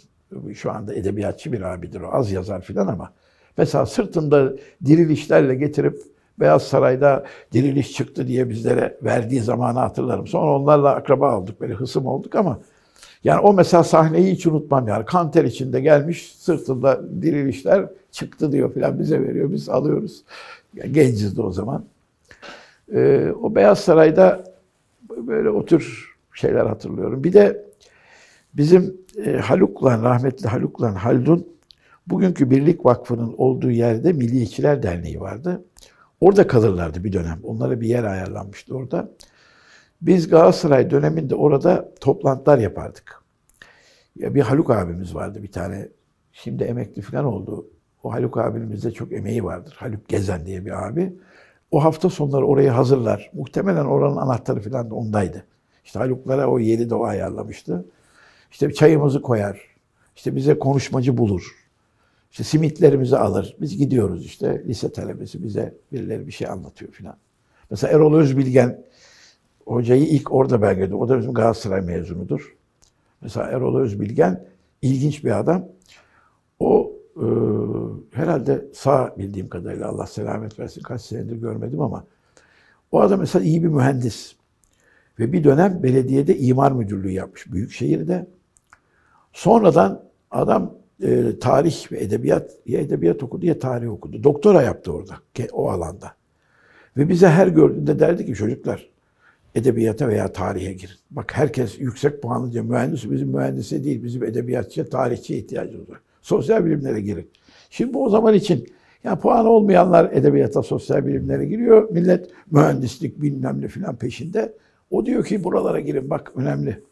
Şu anda edebiyatçı bir abidir o. Az yazar filan ama. Mesela sırtında dirilişlerle getirip Beyaz Saray'da diriliş çıktı diye bizlere verdiği zamanı hatırlarım. Sonra onlarla akraba olduk, böyle hısım olduk ama yani o mesela sahneyi hiç unutmam yani. Kan ter içinde gelmiş, sırtında dirilişler çıktı diyor filan bize veriyor, biz alıyoruz. Yani genciz de o zaman. O Beyaz Saray'da böyle o tür şeyler hatırlıyorum. Bir de bizim Haluk'la, rahmetli Haluk'la Haldun, bugünkü Birlik Vakfı'nın olduğu yerde Milliyetçiler Derneği vardı. Orada kalırlardı bir dönem. Onlara bir yer ayarlanmıştı orada. Biz Galatasaray döneminde orada toplantılar yapardık. Ya bir Haluk abimiz vardı bir tane. Şimdi emekli falan oldu. O Haluk abimizde çok emeği vardır. Haluk Gezen diye bir abi. O hafta sonları orayı hazırlar. Muhtemelen oranın anahtarı falan da ondaydı. İşte Haluklara o yeri de o ayarlamıştı. İşte çayımızı koyar. İşte bize konuşmacı bulur. İşte simitlerimizi alır. Biz gidiyoruz işte. Lise talebesi bize birileri bir şey anlatıyor falan. Mesela Erol Özbilgen hocayı ilk orada ben gördüm. O da bizim Galatasaray mezunudur. Mesela Erol Özbilgen ilginç bir adam. O herhalde sağ bildiğim kadarıyla, Allah selamet versin, kaç senedir görmedim ama o adam mesela iyi bir mühendis. Ve bir dönem belediyede imar müdürlüğü yapmış Büyükşehir'de. Sonradan adam tarih ve edebiyat, ya edebiyat okudu ya tarih okudu. Doktora yaptı orada, o alanda. Ve bize her gördüğünde derdi ki çocuklar edebiyata veya tarihe girin. Bak herkes yüksek puanlı diye mühendis, bizim mühendise değil, bizim edebiyatçıya, tarihçiye ihtiyacımız var. Sosyal bilimlere girin. Şimdi o zaman için yani puanı olmayanlar edebiyata, sosyal bilimlere giriyor. Millet mühendislik bilmem ne filan peşinde. O diyor ki buralara girin bak önemli.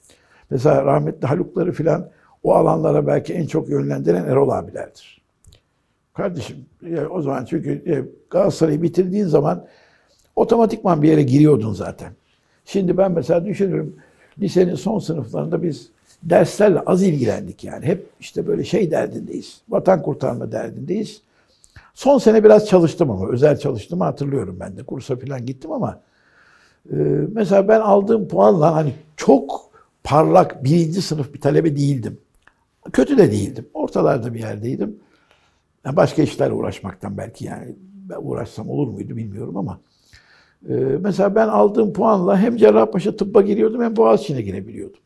Mesela rahmetli Halukları filan o alanlara belki en çok yönlendiren Erol abilerdir. Kardeşim o zaman çünkü Galatasaray'ı bitirdiğin zaman otomatikman bir yere giriyordun zaten. Şimdi ben mesela düşünüyorum lisenin son sınıflarında biz derslerle az ilgilendik yani. Hep işte böyle şey derdindeyiz. Vatan kurtarma derdindeyiz. Son sene biraz çalıştım ama özel çalıştığımı hatırlıyorum ben de. Kursa falan gittim ama mesela ben aldığım puanla hani çok parlak birinci sınıf bir talebe değildim. Kötü de değildim. Ortalarda bir yerdeydim. Başka işlerle uğraşmaktan belki yani ben uğraşsam olur muydu bilmiyorum ama mesela ben aldığım puanla hem Cerrahpaşa tıbba giriyordum hem Boğaziçi'ne girebiliyordum.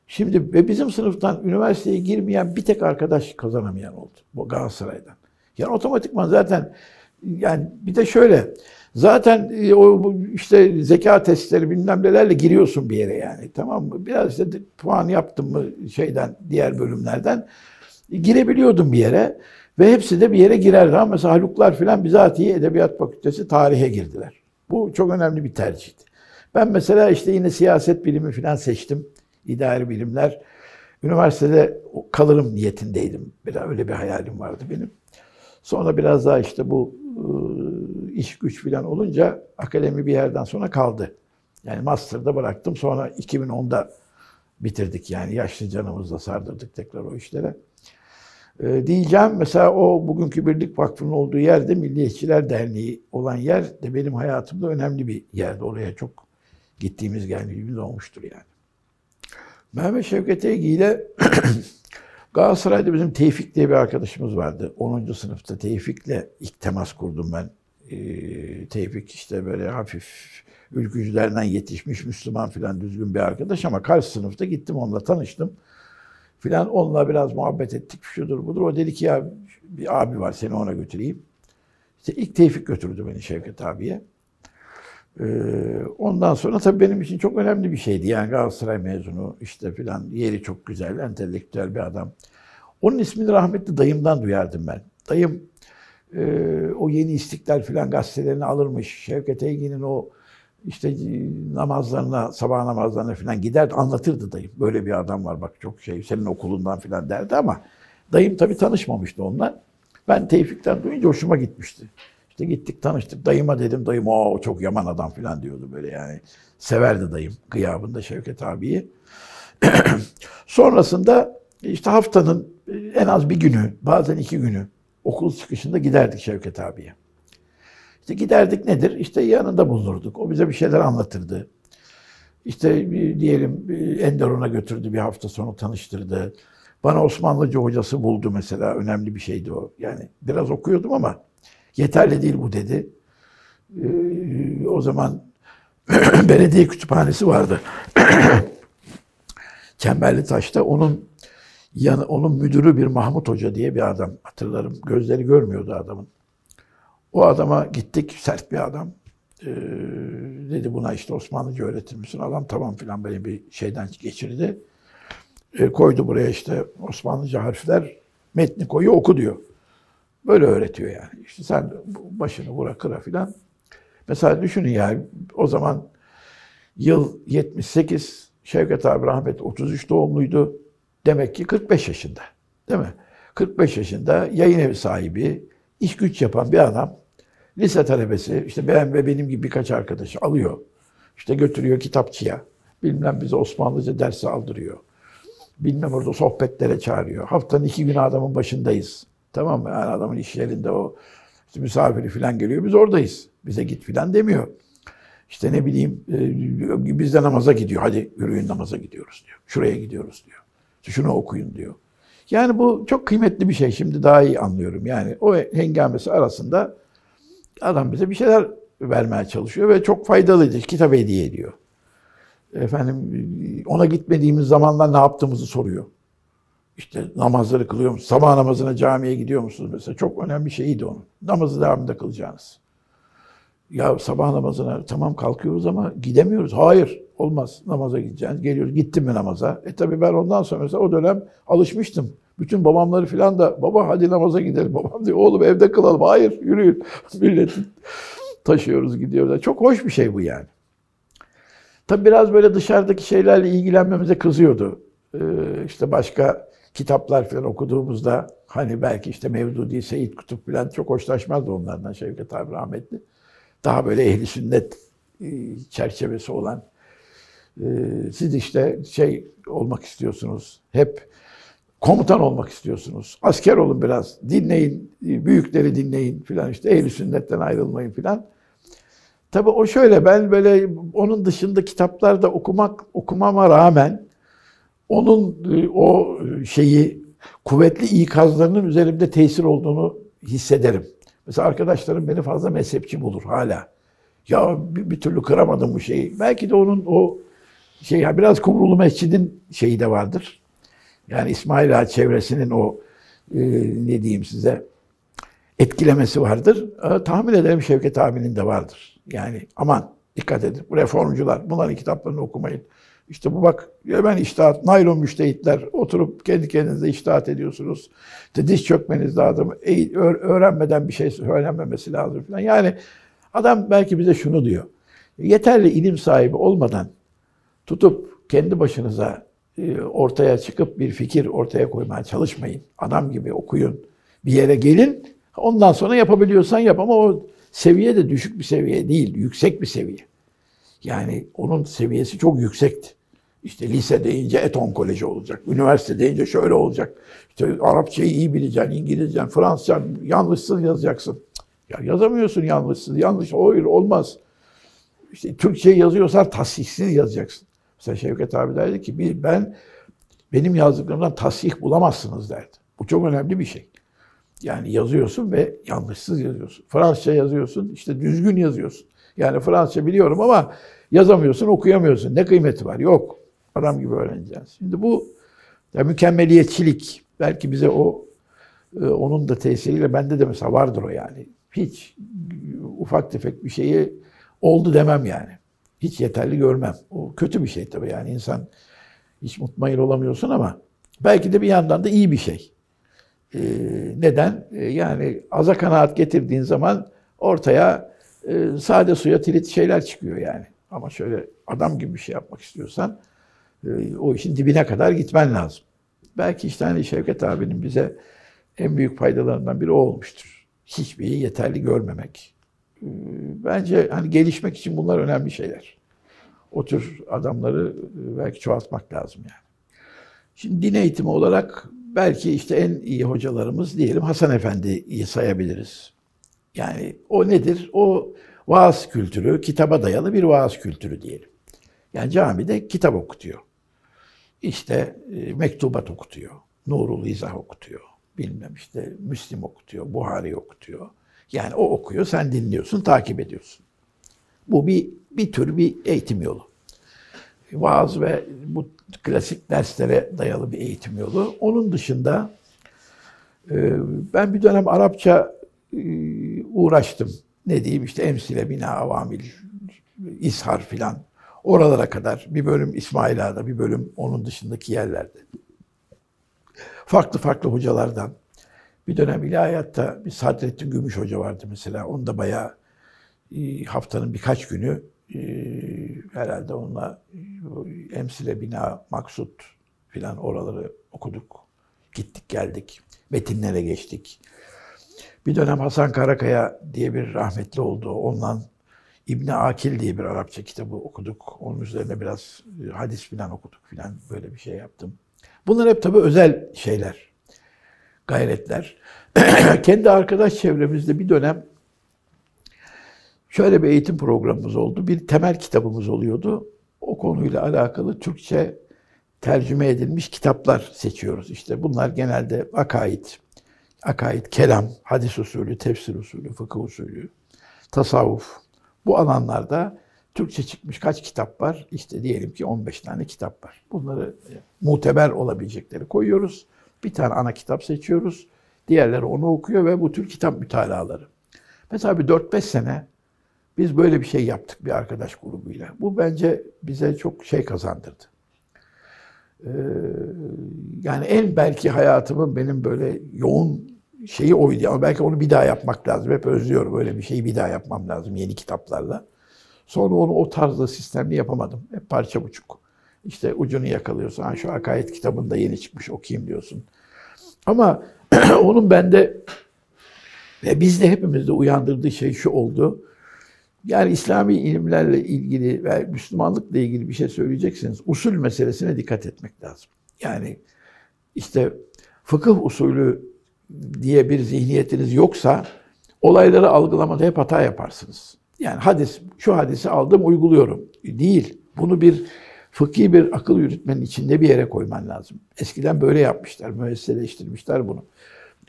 Şimdi ve bizim sınıftan üniversiteye girmeyen bir tek arkadaş kazanamayan oldu. Bu Galatasaray'dan. Yani otomatikman zaten yani bir de şöyle zaten o işte zeka testleri bilmem nelerle giriyorsun bir yere yani tamam mı? Biraz işte puan yaptım mı şeyden diğer bölümlerden girebiliyordum bir yere ve hepsi de bir yere girerdi. Ama mesela Haluklar filan bizatihi Edebiyat Fakültesi tarihe girdiler. Bu çok önemli bir tercihti. Ben mesela işte yine siyaset bilimi filan seçtim. İdari bilimler. Üniversitede kalırım niyetindeydim. Öyle bir hayalim vardı benim. Sonra biraz daha işte bu iş güç filan olunca akademi bir yerden sonra kaldı. Yani master'da bıraktım. Sonra 2010'da bitirdik yani. Yaşlı canımızla sardırdık tekrar o işlere. Diyeceğim mesela o bugünkü Birlik Vakfı'nın olduğu yerde Milliyetçiler Derneği olan yer de benim hayatımda önemli bir yerdi. Oraya çok gittiğimiz geldiğimiz olmuştur yani. Mehmet Şevket Eygi ile Galatasaray'da bizim Tevfik diye bir arkadaşımız vardı. 10. sınıfta Tevfik'le ilk temas kurdum ben. Tevfik işte böyle hafif ülkücülerden yetişmiş Müslüman filan düzgün bir arkadaş ama karşı sınıfta gittim onunla tanıştım. Filan onunla biraz muhabbet ettik şudur budur. O dedi ki ya bir abi var seni ona götüreyim. İşte ilk Tevfik götürdü beni Şevket abiye. Ondan sonra tabii benim için çok önemli bir şeydi. Yani Galatasaray mezunu işte filan yeri çok güzel, entelektüel bir adam. Onun ismini rahmetli dayımdan duyardım ben. Dayım o Yeni İstiklal filan gazetelerini alırmış. Şevket Eygi'nin o işte namazlarına, sabah namazlarına filan giderdi, anlatırdı dayım. Böyle bir adam var bak çok şey, senin okulundan filan derdi ama dayım tabii tanışmamıştı onunla. Ben Tevfik'ten duyunca hoşuma gitmişti. İşte gittik tanıştık. Dayıma dedim, dayım o çok yaman adam filan diyordu böyle yani. Severdi dayım gıyabında Şevket abiyi. Sonrasında işte haftanın en az bir günü, bazen 2 günü okul çıkışında giderdik Şevket abiye. İşte giderdik nedir? İşte yanında bulunurduk. O bize bir şeyler anlatırdı. İşte diyelim Enderun'a götürdü bir hafta sonu tanıştırdı. Bana Osmanlıca hocası buldu mesela. Önemli bir şeydi o. Yani biraz okuyordum ama yeterli değil bu dedi. O zaman belediye kütüphanesi vardı. Çemberlitaş'ta onun müdürü bir Mahmut Hoca diye bir adam. Hatırlarım. Gözleri görmüyordu adamın. O adama gittik. Sert bir adam. Dedi buna işte Osmanlıca öğretir misin? Adam tamam filan böyle bir şeyden geçirdi. Koydu buraya işte Osmanlıca harfler. Metni koyu oku diyor. Böyle öğretiyor yani. İşte sen başını vura kıra filan. Mesela düşünün yani o zaman yıl 78, Şevket abi rahmetli 33 doğumluydu. Demek ki 45 yaşında. Değil mi? 45 yaşında yayın evi sahibi, iş güç yapan bir adam. Lise talebesi, işte ben ve benim gibi birkaç arkadaşı alıyor. İşte götürüyor kitapçıya. Bilmem bize Osmanlıca dersi aldırıyor. Bilmem orada sohbetlere çağırıyor. Haftanın 2 günü adamın başındayız. Tamam mı? Yani adamın iş yerinde o işte misafiri falan geliyor. Biz oradayız. Bize git falan demiyor. İşte ne bileyim biz de namaza gidiyor. Hadi yürüyün namaza gidiyoruz diyor. Şuraya gidiyoruz diyor. İşte şunu okuyun diyor. Yani bu çok kıymetli bir şey. Şimdi daha iyi anlıyorum. Yani o hengamesi arasında adam bize bir şeyler vermeye çalışıyor ve çok faydalıydı. Kitap hediye ediyor. Efendim ona gitmediğimiz zamanlar ne yaptığımızı soruyor. İşte namazları kılıyor musunuz? Sabah namazına camiye gidiyor musunuz mesela? Çok önemli bir şeydi onun. Namazı devamında kılacağınız. Ya sabah namazına tamam kalkıyoruz ama gidemiyoruz. Hayır olmaz namaza gideceğiz. Geliyoruz. Gittim mi namaza? Tabii ben ondan sonra mesela o dönem alışmıştım. Bütün babamları falan da baba hadi namaza gidelim. Babam diyor oğlum evde kılalım. Hayır yürüyün. Milleti taşıyoruz gidiyoruz. Çok hoş bir şey bu yani. Tabii biraz böyle dışarıdaki şeylerle ilgilenmemize kızıyordu. İşte başka kitaplar falan okuduğumuzda hani belki işte Mevdudi, Seyyid Kutup falan çok hoşlaşmazdı onlardan Şevket abi rahmetli. Daha böyle ehli sünnet çerçevesi olan. Siz işte şey olmak istiyorsunuz. Hep komutan olmak istiyorsunuz. Asker olun biraz. Dinleyin, büyükleri dinleyin filan işte ehli sünnetten ayrılmayın filan. Tabii o şöyle ben böyle onun dışında kitaplarda okumama rağmen onun o şeyi kuvvetli ikazlarının üzerimde tesir olduğunu hissederim. Mesela arkadaşlarım beni fazla mezhepçi bulur hala. Ya bir türlü kıramadım bu şeyi. Belki de onun o şey biraz Kumrulu Mescid'in şeyi de vardır. Yani İsmail Ağa çevresinin o ne diyeyim size etkilemesi vardır. Tahmin ederim Şevket abinin de vardır. Yani aman dikkat edin. Bu reformcular bunların kitaplarını okumayın. İşte bu bak hemen içtihat, naylon müştehitler oturup kendi kendinize içtihat ediyorsunuz. İşte diz çökmeniz lazım. Öğrenmeden bir şey öğrenmemesi lazım falan. Yani adam belki bize şunu diyor. Yeterli ilim sahibi olmadan tutup kendi başınıza ortaya çıkıp bir fikir ortaya koymaya çalışmayın. Adam gibi okuyun. Bir yere gelin. Ondan sonra yapabiliyorsan yap ama o seviye de düşük bir seviye değil. Yüksek bir seviye. Yani onun seviyesi çok yüksekti. İşte lise deyince Eton Koleji olacak. Üniversite deyince şöyle olacak. İşte Arapçayı iyi bileceksin, İngilizcen, Fransızca yanlışsız yazacaksın. Ya yazamıyorsun yanlışsız. Yanlış olmaz. İşte Türkçe yazıyorsan tasihsiz yazacaksın. Mesela Şevket abi derdi ki benim yazdıklarımdan tasih bulamazsınız derdi. Bu çok önemli bir şey. Yani yazıyorsun ve yanlışsız yazıyorsun. Fransızca yazıyorsun, işte düzgün yazıyorsun. Yani Fransızca biliyorum ama yazamıyorsun, okuyamıyorsun. Ne kıymeti var? Yok. Adam gibi öğreneceğiz. Şimdi bu ya mükemmeliyetçilik belki bize onun da tesiriyle bende de mesela vardır o yani. Hiç ufak tefek bir şeyi oldu demem yani. Hiç yeterli görmem. O kötü bir şey tabii yani insan hiç mutmain olamıyorsun ama belki de bir yandan da iyi bir şey. Neden? Yani aza kanaat getirdiğin zaman ortaya sade suya tirit şeyler çıkıyor yani. Ama şöyle adam gibi bir şey yapmak istiyorsan o işin dibine kadar gitmen lazım. Belki işte hani Şevket abinin bize en büyük faydalarından biri o olmuştur. Hiçbir yeterli görmemek. Bence hani gelişmek için bunlar önemli şeyler. O tür adamları belki çoğaltmak lazım yani. Şimdi din eğitimi olarak belki işte en iyi hocalarımız diyelim Hasan Efendi'yi sayabiliriz. Yani o nedir? O vaaz kültürü, kitaba dayalı bir vaaz kültürü diyelim. Yani camide kitap okutuyor. İşte mektubat okutuyor. Nurul İzah okutuyor. Bilmem işte Müslim okutuyor, Buhari okutuyor. Yani o okuyor, sen dinliyorsun, takip ediyorsun. Bu bir tür bir eğitim yolu. Vaaz ve bu klasik derslere dayalı bir eğitim yolu. Onun dışında ben bir dönem Arapça uğraştım. Ne diyeyim işte emsile, bina, avamil, ishar filan. Oralara kadar bir bölüm İsmail Ağa'da, bir bölüm onun dışındaki yerlerde. Farklı farklı hocalardan. Bir dönem ilahiyatta bir Sadrettin Gümüş Hoca vardı mesela. Onu da bayağı haftanın birkaç günü herhalde onunla emsile, bina, maksut filan oraları okuduk. Gittik geldik. Metinlere geçtik. Bir dönem Hasan Karakaya diye bir rahmetli oldu. Ondan İbni Akil diye bir Arapça kitabı okuduk. Onun üzerine biraz hadis filan okuduk filan böyle bir şey yaptım. Bunlar hep tabii özel şeyler, gayretler. Kendi arkadaş çevremizde bir dönem şöyle bir eğitim programımız oldu. Bir temel kitabımız oluyordu. O konuyla alakalı Türkçe tercüme edilmiş kitaplar seçiyoruz. İşte bunlar genelde akaid, kelam, hadis usulü, tefsir usulü, fıkıh usulü, tasavvuf. Bu alanlarda Türkçe çıkmış kaç kitap var? İşte diyelim ki 15 tane kitap var. Bunları muteber olabilecekleri koyuyoruz. Bir tane ana kitap seçiyoruz. Diğerleri onu okuyor ve bu tür kitap mütalaları. Mesela bir 4-5 sene biz böyle bir şey yaptık bir arkadaş grubuyla. Bu bence bize çok şey kazandırdı. Yani en belki hayatımın benim böyle yoğun şeyi oydu. Ama belki onu bir daha yapmak lazım. Hep özlüyorum öyle bir şeyi bir daha yapmam lazım yeni kitaplarla. Sonra onu o tarzda sistemli yapamadım. Hep parça buçuk. İşte ucunu yakalıyorsun. Ha, şu akaid kitabında yeni çıkmış, okuyayım diyorsun. Ama onun bende ve bizde hepimizde uyandırdığı şey şu oldu. Yani İslami ilimlerle ilgili ve Müslümanlıkla ilgili bir şey söyleyecekseniz usul meselesine dikkat etmek lazım. Yani işte fıkıh usulü diye bir zihniyetiniz yoksa olayları algılamada hep hata yaparsınız. Yani şu hadisi aldım, uyguluyorum. Değil. Bunu bir fıkhi bir akıl yürütmenin içinde bir yere koyman lazım. Eskiden böyle yapmışlar, müesseseleştirmişler bunu.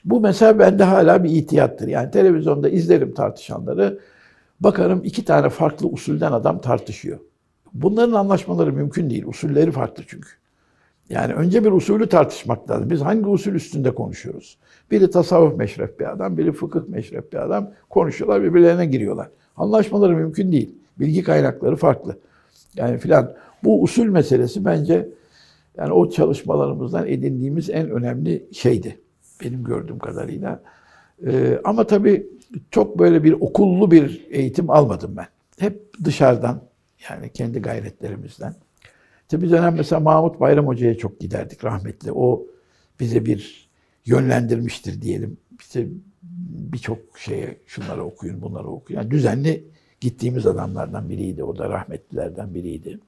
Bu mesela bende hala bir ihtiyattır. Yani televizyonda izlerim tartışanları, bakarım 2 tane farklı usulden adam tartışıyor. Bunların anlaşmaları mümkün değil. Usulleri farklı çünkü. Yani önce bir usulü tartışmak lazım. Biz hangi usul üstünde konuşuyoruz? Biri tasavvuf meşrep bir adam, biri fıkıh meşrep bir adam. Konuşuyorlar, birbirlerine giriyorlar. Anlaşmaları mümkün değil. Bilgi kaynakları farklı. Yani filan. Bu usul meselesi bence yani o çalışmalarımızdan edindiğimiz en önemli şeydi. Benim gördüğüm kadarıyla. Ama tabii çok böyle bir okullu bir eğitim almadım ben. Hep dışarıdan, yani kendi gayretlerimizden. İşte bir dönem mesela Mahmut Bayram Hoca'ya çok giderdik rahmetli. O bize bir yönlendirmiştir diyelim. Bize birçok şeye şunları okuyun, bunları okuyun. Yani düzenli gittiğimiz adamlardan biriydi. O da rahmetlilerden biriydi.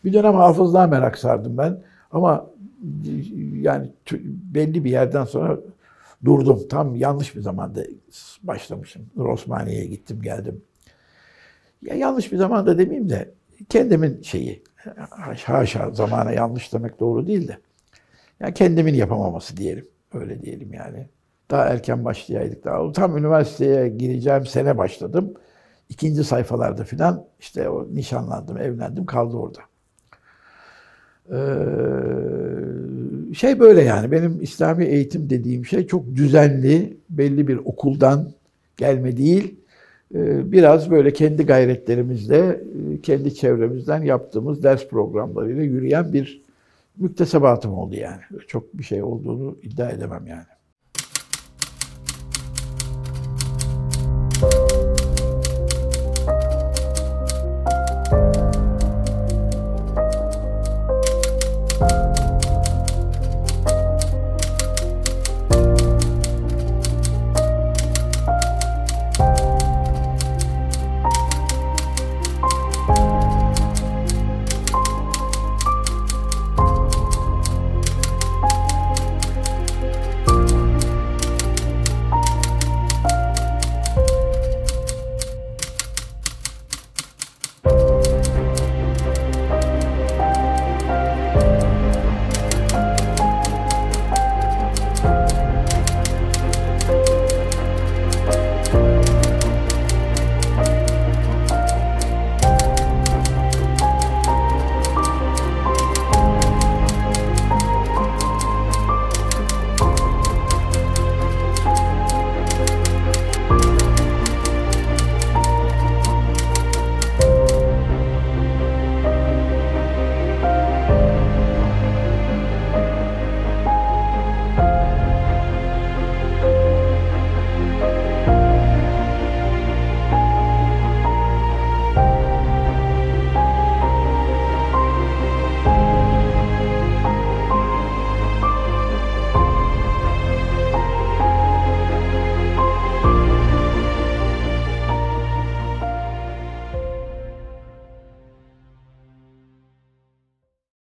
Bir dönem hafızlığa merak sardım ben. Ama yani belli bir yerden sonra durdum. Tam yanlış bir zamanda başlamışım. Nur Osmaniye'ye gittim geldim. Ya yanlış bir zamanda demeyeyim de kendimin şeyi. Haşa zamana yanlış demek doğru değil de. Yani kendimin yapamaması diyelim. Öyle diyelim yani. Daha erken başlayaydık. Daha tam üniversiteye gireceğim sene başladım. 2. sayfalarda filan işte o nişanlandım, evlendim, kaldı orada. Şey böyle yani benim İslami eğitim dediğim şey çok düzenli, belli bir okuldan gelme değil. Biraz böyle kendi gayretlerimizle, kendi çevremizden yaptığımız ders programlarıyla yürüyen bir müktesebatım oldu yani. Çok bir şey olduğunu iddia edemem yani.